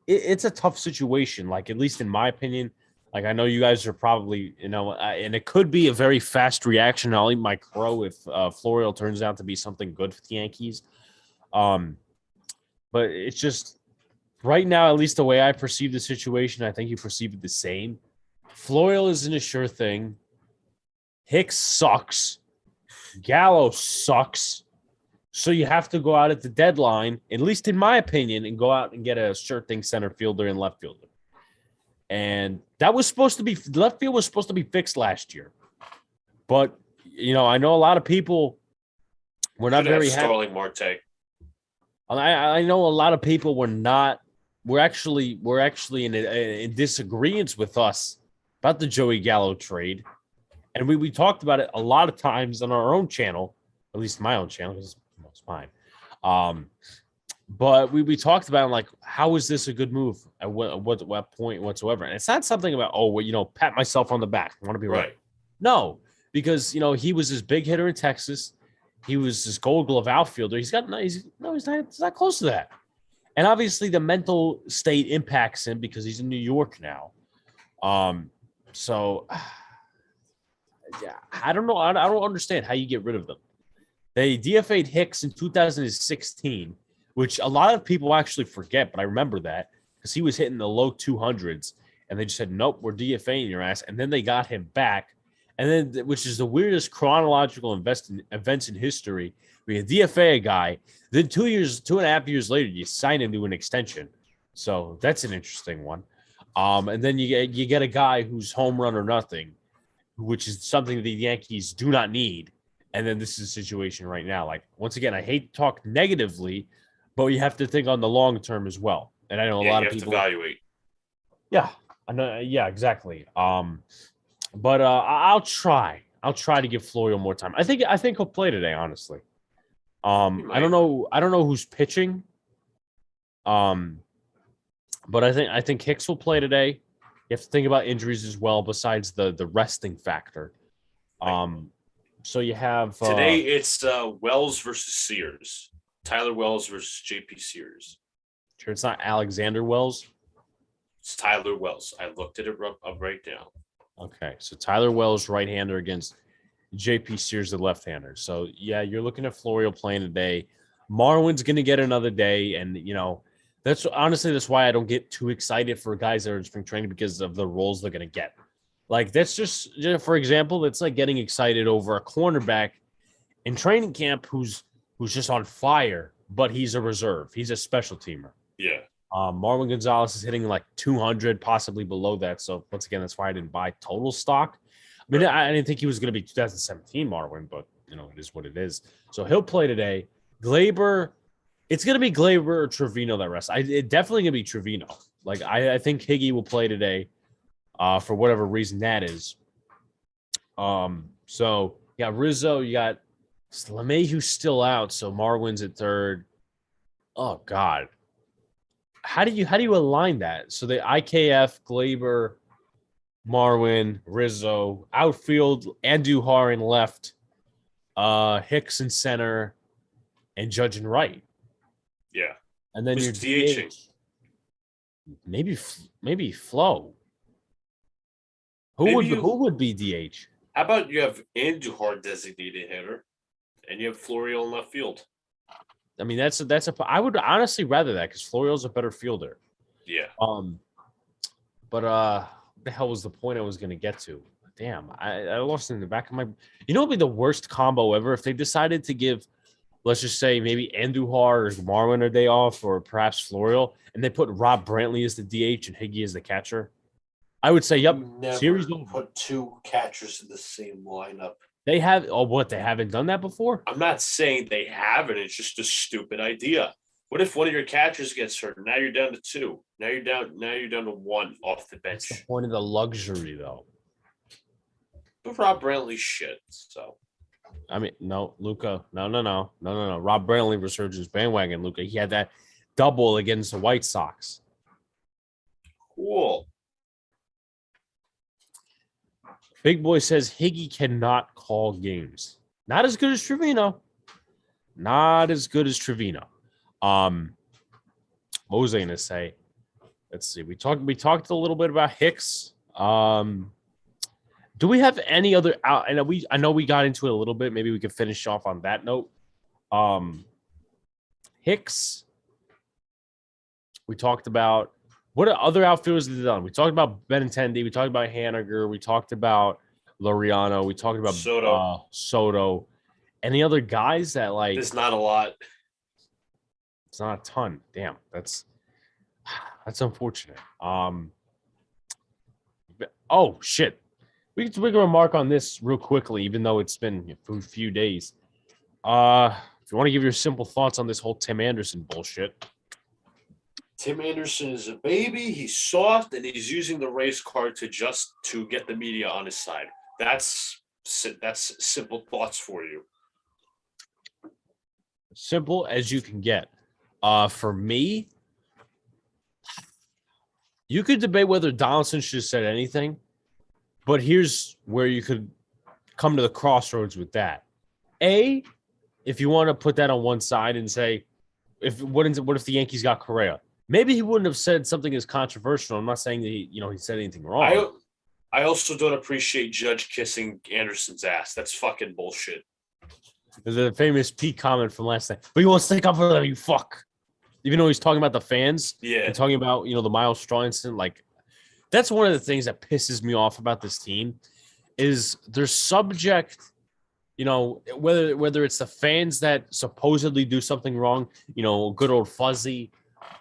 it's a tough situation. Like, at least in my opinion, like, I know you guys are probably, and it could be a very fast reaction. I'll eat my crow if Florial turns out to be something good for the Yankees. But it's just right now, at least the way I perceive the situation, I think you perceive it the same. Florial isn't a sure thing. Hicks sucks. Gallo sucks. So you have to go out at the deadline, at least in my opinion, and go out and get a sure thing center fielder and left fielder. And that was supposed to be left field was supposed to be fixed last year. But I know a lot of people were not very happy. Starling Marte. I know a lot of people were not. We're actually in disagreement with us about the Joey Gallo trade, and we talked about it a lot of times on our own channel, at least my own channel, because it's mine. But we talked about, like, how is this a good move at what point whatsoever? And it's not something about, pat myself on the back. I want to be right. No, because he was this big hitter in Texas. He was this Gold Glove outfielder. He's not close to that. And obviously the mental state impacts him because he's in New York now. So yeah, I don't know. I don't understand how you get rid of them. They DFA'd Hicks in 2016, which a lot of people actually forget, but I remember that because he was hitting the low 200s, and they just said, nope, we're DFAing your ass. And then they got him back. And then, which is the weirdest chronological events in history, we DFA a guy. Then 2.5 years later, you sign him to an extension. So that's an interesting one. And then you get a guy who's home run or nothing, which is something the Yankees do not need. And then this is a situation right now. Like, once again, I hate to talk negatively, but you have to think on the long term as well. And I know a lot of people have to evaluate. Yeah, I know. Yeah, exactly. But I'll try. I'll try to give Florial more time. I think he'll play today, honestly. I don't know who's pitching. But I think Hicks will play today. You have to think about injuries as well, besides the resting factor. So you have today it's Wells versus Sears. Tyler Wells versus JP Sears. Sure, it's not Alexander Wells. It's Tyler Wells. I looked at it up right now. Okay, so Tyler Wells, right-hander, against JP Sears, the left-hander. So, yeah, you're looking at Florial playing today. Marwin's going to get another day, and, that's why I don't get too excited for guys that are in spring training because of the roles they're going to get. Like, that's just, for example, it's like getting excited over a cornerback in training camp who's just on fire, but he's a reserve. He's a special teamer. Yeah. Marwin Gonzalez is hitting like 200, possibly below that. So once again, that's why I didn't buy total stock. I mean, I didn't think he was going to be 2017 Marwin, but it is what it is. So he'll play today. Glaber, it's going to be Glaber or Trevino that rests. It's definitely going to be Trevino. Like, I think Higgy will play today, for whatever reason that is. So you got Rizzo, you got LeMahieu's still out, so Marwin's at third. Oh God. How do you align that? So the IKF, Glaber, Marwin, Rizzo, outfield, Andujar in left, Hicks in center, and Judge in right. Yeah. And then you're DHing. Maybe Flo. Who would be DH? How about you have Andujar designated hitter, and you have Florial in left field? I mean, I would honestly rather that because Florial's a better fielder. Yeah. But what the hell was the point I was going to get to? Damn, I lost it in the back of my. What would be the worst combo ever if they decided to give, let's just say maybe Andujar or Marwin a day off, or perhaps Florial, and they put Rob Brantley as the DH and Higgy as the catcher. I would say, yep. Series over. Put two catchers in the same lineup. They have. Oh, what? They haven't done that before? I'm not saying they haven't. It's just a stupid idea. What if one of your catchers gets hurt? Now you're down to two. Now you're down to one off the bench. That's the point of the luxury, though. But Rob Brantley's shit. So, I mean, no, Luca. No. Rob Brantley resurgence bandwagon. Luca. He had that double against the White Sox. Cool. Big Boy says Higgy cannot call games. Not as good as Trevino. not as good as Trevino. What was I going to say? Let's see. We talked a little bit about Hicks. Do we have any other out? I know we got into it a little bit. Maybe we could finish off on that note. Hicks. We talked about what other outfielders have they done. We talked about Benintendi. We talked about Haniger. We talked about Laureano. We talked about Soto. Any other guys that like? There's not a lot. It's not a ton. Damn, that's unfortunate. Oh shit. We can remark on this real quickly, even though it's been a few days. If you want to give your simple thoughts on this whole Tim Anderson bullshit. Tim Anderson is a baby. He's soft, and he's using the race card to get the media on his side. That's simple thoughts for you. Simple as you can get. For me, you could debate whether Donaldson should have said anything, but here's where you could come to the crossroads with that. If you want to put that on one side and say, what if the Yankees got Correa? Maybe he wouldn't have said something as controversial. I'm not saying that he said anything wrong. I also don't appreciate Judge kissing Anderson's ass. That's fucking bullshit. The famous Pete comment from last night. But you won't stick up for them, you fuck. Even though he's talking about the fans. Yeah. And talking about, the Miles Straw incident. Like, that's one of the things that pisses me off about this team is they're subject, whether it's the fans that supposedly do something wrong, good old Fuzzy,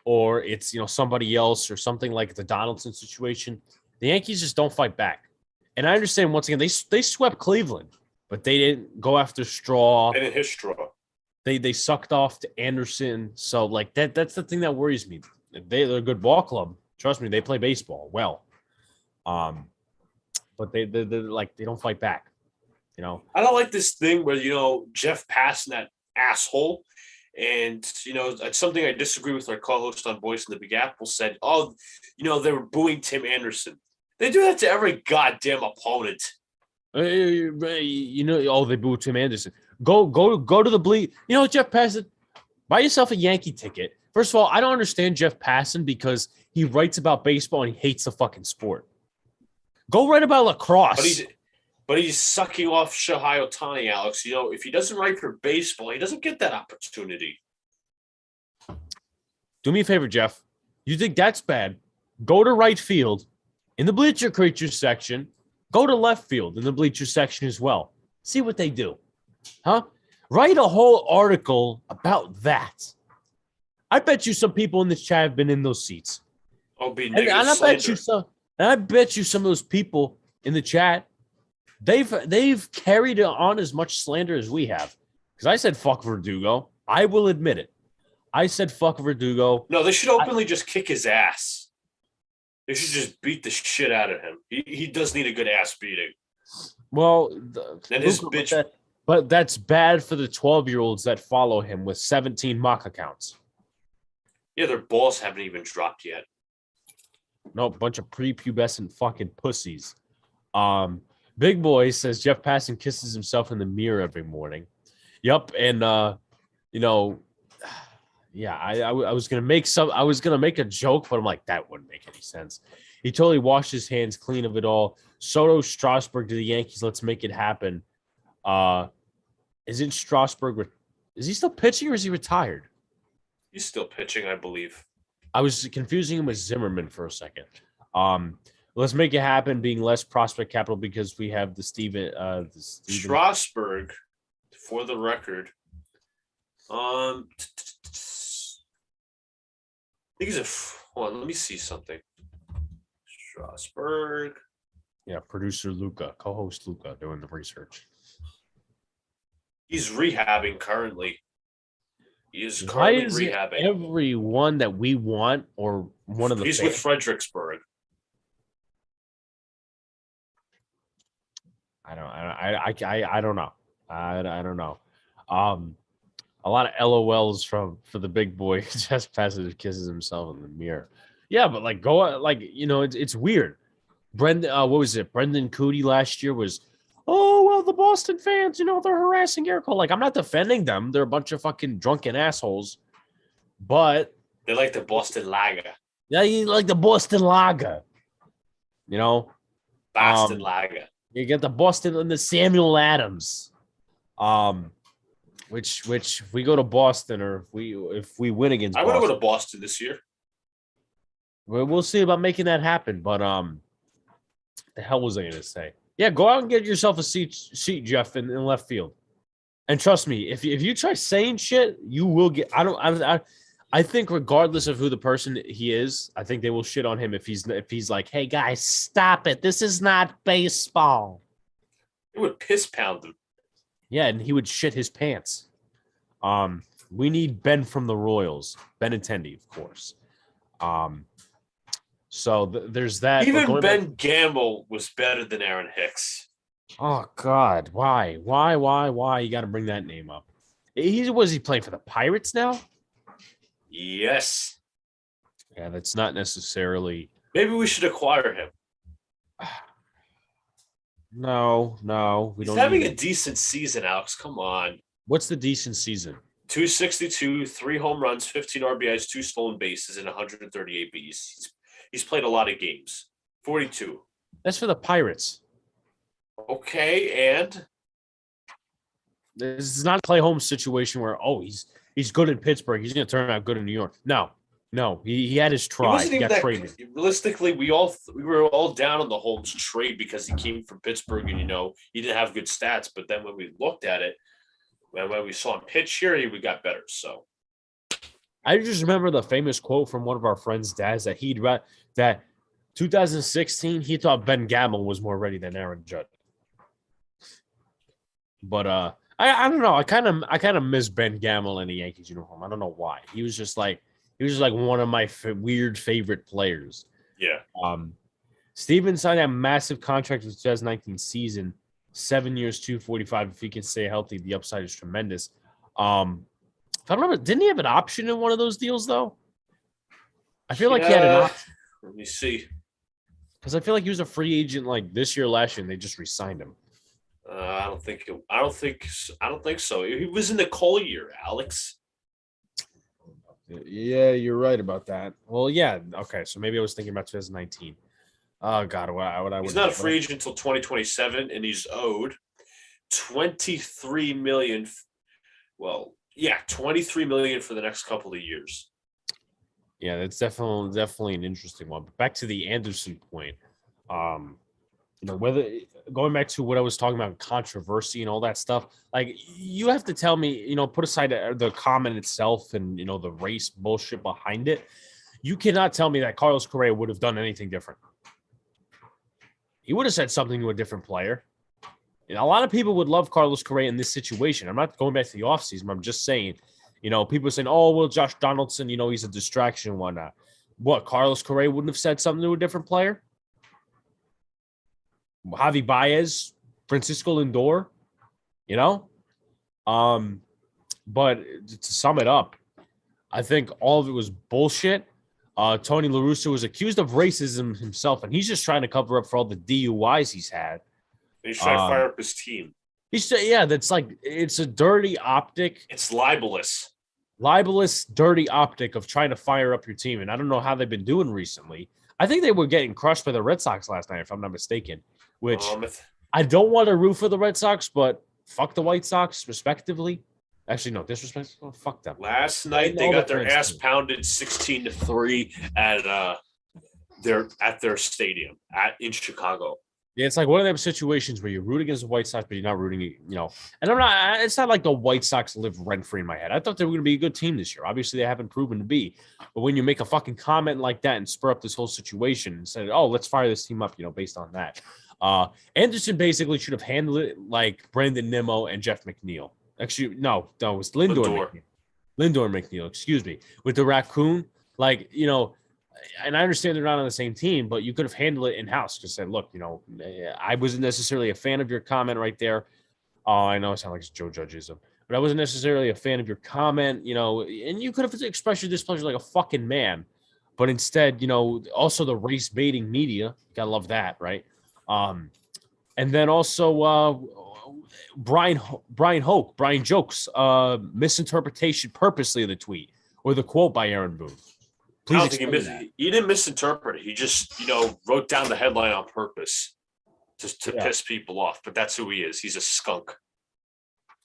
or it's, somebody else or something like the Donaldson situation. The Yankees just don't fight back. And I understand, once again, they swept Cleveland, but they didn't go after Straw. They didn't hit Straw. They sucked off to Anderson. So, like, that's the thing that worries me. They're a good ball club. Trust me, they play baseball well. But they don't fight back. I don't like this thing where, Jeff Passan, that asshole, and, it's something I disagree with our co-host on Voice in the Big Apple said, they were booing Tim Anderson. They do that to every goddamn opponent. They boo Tim Anderson. Go to the bleed. Jeff Passan, buy yourself a Yankee ticket. First of all, I don't understand Jeff Passan because he writes about baseball and he hates the fucking sport. Go write about lacrosse. But he's sucking off Shohei Ohtani, Alex. If he doesn't write for baseball, he doesn't get that opportunity. Do me a favor, Jeff. You think that's bad? Go to right field in the bleacher creatures section. Go to left field in the bleacher section as well. See what they do. Huh? Write a whole article about that. I bet you some people in this chat have been in those seats. And I bet you some of those people in the chat, they've carried on as much slander as we have. Because I said fuck Verdugo. I will admit it. I said fuck Verdugo. No, they should openly just kick his ass. They should just beat the shit out of him. He does need a good ass beating. Well, his bitch. But that's bad for the 12-year-olds that follow him with 17 mock accounts. Yeah, their balls haven't even dropped yet. No, bunch of prepubescent fucking pussies. Big Boy says Jeff Passan kisses himself in the mirror every morning. Yep, and I was gonna make a joke, but I'm like, that wouldn't make any sense. He totally washed his hands clean of it all. Soto, Strasburg to the Yankees. Let's make it happen. Isn't Strasburg? Is he still pitching or is he retired? He's still pitching, I believe. I was confusing him with Zimmerman for a second. Let's make it happen, being less prospect capital because we have the Steven. Strasburg, for the record. I think he's hold on, let me see something. Strasburg. Yeah, producer Luca, co-host Luca doing the research. He's rehabbing currently. He is currently rehabbing. Everyone that we want or one of the He's with Fredericksburg. I don't know. I don't know. A lot of LOLs for the big boy. Just passes kisses himself in the mirror. Yeah, but it's weird. Brendan, what was it? Brendan Cootie last year was oh, well, the Boston fans, they're harassing Garrett Cole. Like, I'm not defending them. They're a bunch of fucking drunken assholes. But They like the Boston Lager. yeah, you like the Boston Lager. Boston Lager. You get the Boston and the Samuel Adams. Which if we go to Boston or if we win against I want to go to Boston this year. We'll see about making that happen. But the hell was I going to say? Yeah, go out and get yourself a seat, Jeff, in left field. And trust me, if you try saying shit, you will get. I think regardless of who the person he is, I think they will shit on him if he's like, hey guys, stop it. This is not baseball. It would piss pound him. Yeah, and he would shit his pants. We need Ben from the Royals, Benintendi, of course. So there's that. Even Ben Gamble was better than Aaron Hicks. Oh God, why? You got to bring that name up. Was he playing for the Pirates now? Yes. Yeah, that's not necessarily. Maybe we should acquire him. No, He's having a decent season, Alex. Come on. What's the decent season? 262, 3 home runs, 15 RBIs, 2 stolen bases, and 138 Bs. He's played a lot of games. 42. That's for the Pirates. Okay, and this is not a play home situation where he's good in Pittsburgh. He's going to turn out good in New York. No, he had his try. He got traded. Realistically, we were all down on the Holmes trade because he came from Pittsburgh and he didn't have good stats. But then when we looked at it, when we saw him pitch here, we got better. So I just remember the famous quote from one of our friends' dads that 2016 he thought Ben Gamble was more ready than Aaron Judge. But I don't know. I kind of miss Ben Gamble in the Yankees uniform. I don't know why. He was just like one of my weird favorite players. Yeah. Steven signed a massive contract for the 2019 season, 7 years, $245. If he can stay healthy, the upside is tremendous. If I remember, didn't he have an option in one of those deals though? I feel like he had an option. Let me see. Because I feel like he was a free agent like this year, last year, and they just re-signed him. I don't think so. He was in the Cole year, Alex. Yeah, you're right about that. Well, yeah. Okay, so maybe I was thinking about 2019. Oh God, he's not a free agent until 2027, and he's owed $23 million. Well, yeah, $23 million for the next couple of years. Yeah, that's definitely an interesting one. But back to the Anderson point, whether going back to what I was talking about, controversy and all that stuff, like you have to tell me, put aside the comment itself and the race bullshit behind it. You cannot tell me that Carlos Correa would have done anything different. He would have said something to a different player. A lot of people would love Carlos Correa in this situation. I'm not going back to the offseason, but I'm just saying, people are saying, oh, well, Josh Donaldson, he's a distraction and whatnot. What, Carlos Correa wouldn't have said something to a different player? Javi Baez, Francisco Lindor, But to sum it up, I think all of it was bullshit. Tony La Russa was accused of racism himself, and he's just trying to cover up for all the DUIs he's had. He's trying to fire up his team. It's a dirty optic. It's libelous. Dirty optic of trying to fire up your team. And I don't know how they've been doing recently. I think they were getting crushed by the Red Sox last night, if I'm not mistaken, which I don't want to root for the Red Sox, but fuck the White Sox, respectively. Actually, no, disrespect. Oh, fuck them. Last night, they got their ass pounded 16-3 at their stadium in Chicago. Yeah, it's like one of them situations where you root against the White Sox, but you're not rooting, And I'm not. It's not like the White Sox live rent free in my head. I thought they were going to be a good team this year. Obviously, they haven't proven to be. But when you make a fucking comment like that and spur up this whole situation and said, "Oh, let's fire this team up," based on that, Anderson basically should have handled it like Brandon Nimmo and Jeff McNeil. Actually, no, it was Lindor McNeil. Excuse me, with the raccoon, and I understand they're not on the same team, but you could have handled it in-house. Just said, look, I wasn't necessarily a fan of your comment right there. I know it sounds like it's Joe Judgeism, but I wasn't necessarily a fan of your comment, and you could have expressed your displeasure like a fucking man. But instead, also the race baiting media, gotta love that, right? And then also Brian Jokes, misinterpretation purposely of the tweet or the quote by Aaron Boone. Please I don't think he didn't misinterpret it. He just, wrote down the headline on purpose just to piss people off. But that's who he is. He's a skunk.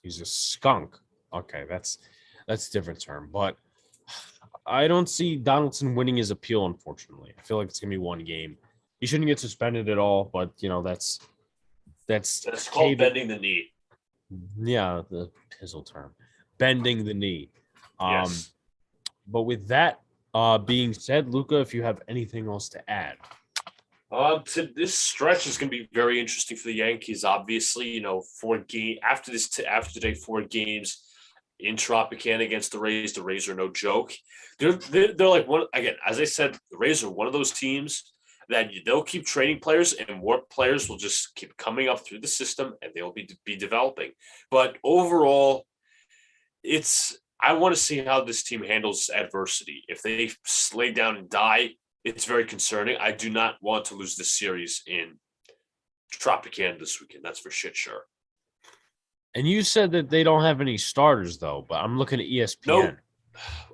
He's a skunk. Okay, that's a different term. But I don't see Donaldson winning his appeal, unfortunately. I feel like it's going to be one game. He shouldn't get suspended at all, but, that's called bending the knee. Yeah, the pizzle term. Bending the knee. Yes. But with that being said, Luca, if you have anything else to add. So this stretch is going to be very interesting for the Yankees. Obviously, 4 games after today, 4 games in Tropicana against the Rays. The Rays are no joke. They're like one again. As I said, the Rays are one of those teams that they'll keep trading players, and more players will just keep coming up through the system, and they'll be developing. But overall, I want to see how this team handles adversity. If they lay down and die, it's very concerning. I do not want to lose this series in Tropicana this weekend. That's for shit sure. And you said that they don't have any starters, though, but I'm looking at ESPN. No,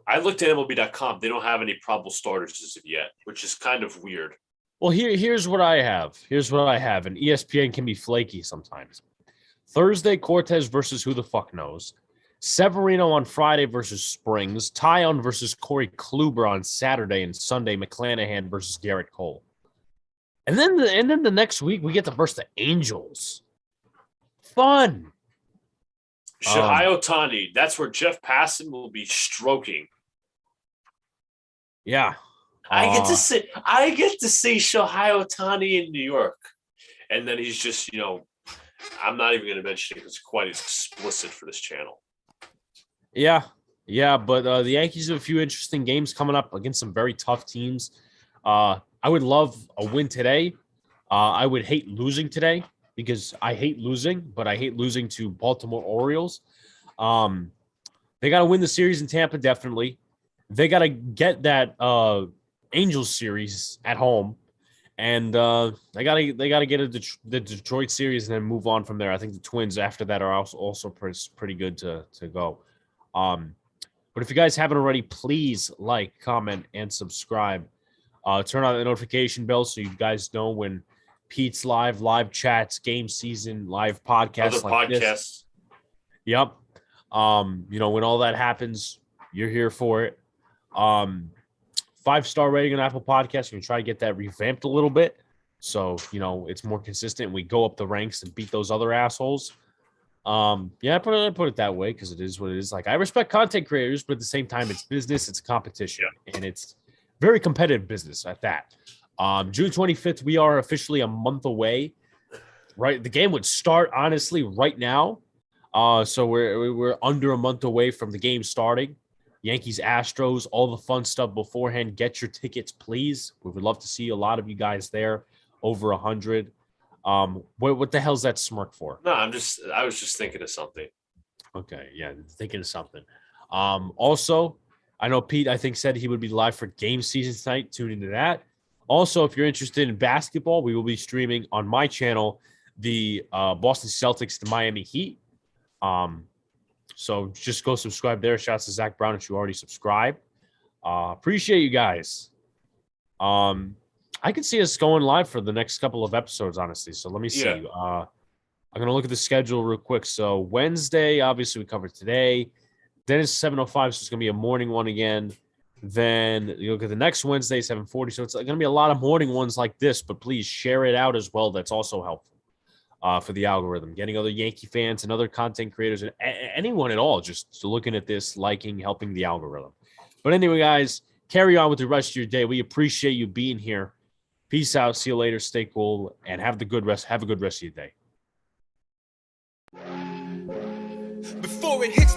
I looked at MLB.com. They don't have any probable starters as of yet, which is kind of weird. Well, here's what I have. And ESPN can be flaky sometimes. Thursday, Cortez versus who the fuck knows. Severino on Friday versus Springs. Tyon versus Corey Kluber on Saturday, and Sunday, McClanahan versus Garrett Cole. And then the next week, we get to versus the Angels. Fun. Shohei Ohtani. That's where Jeff Passan will be stroking. Yeah. I get to see Shohei Ohtani in New York. And then he's just, I'm not even going to mention it because it's quite explicit for this channel. Yeah, but the Yankees have a few interesting games coming up against some very tough teams. I would love a win today. I would hate losing today because I hate losing, but I hate losing to Baltimore Orioles. They got to win the series in Tampa, definitely. They got to get that Angels series at home, and they got to get the Detroit series and then move on from there. I think the Twins after that are also pretty good to go. But if you guys haven't already, please like, comment, and subscribe. Turn on the notification bell so you guys know when Pete's live chats, game season, live podcasts like this. Yep. When all that happens, you're here for it. 5-star rating on Apple Podcasts. We can try to get that revamped a little bit. So, it's more consistent. We go up the ranks and beat those other assholes. I put it that way because it is what it is. Like, I respect content creators, but at the same time, it's business, it's competition, and it's very competitive business at that. June 25th, we are officially a month away. Right, the game would start honestly right now. So we're under a month away from the game starting. Yankees, Astros, all the fun stuff beforehand. Get your tickets, please. We would love to see a lot of you guys there. Over 100. What the hell's that smirk for? No, I was just thinking of something. Okay, yeah, thinking of something. Also, I know Pete, I think, said he would be live for game season tonight. Tune into that. Also, if you're interested in basketball, we will be streaming on my channel the Boston Celtics to Miami Heat. So just go subscribe there. Shouts to Zach Brown if you already subscribed. Appreciate you guys. I can see us going live for the next couple of episodes, honestly. So let me see. I'm going to look at the schedule real quick. So Wednesday, obviously, we covered today. Then it's 7:05, so it's going to be a morning one again. Then you look at the next Wednesday, 7:40. So it's going to be a lot of morning ones like this, but please share it out as well. That's also helpful for the algorithm. Getting other Yankee fans and other content creators and anyone at all just looking at this, liking, helping the algorithm. But anyway, guys, carry on with the rest of your day. We appreciate you being here. Peace out. See you later. Stay cool and have a good rest of your day. Before it hits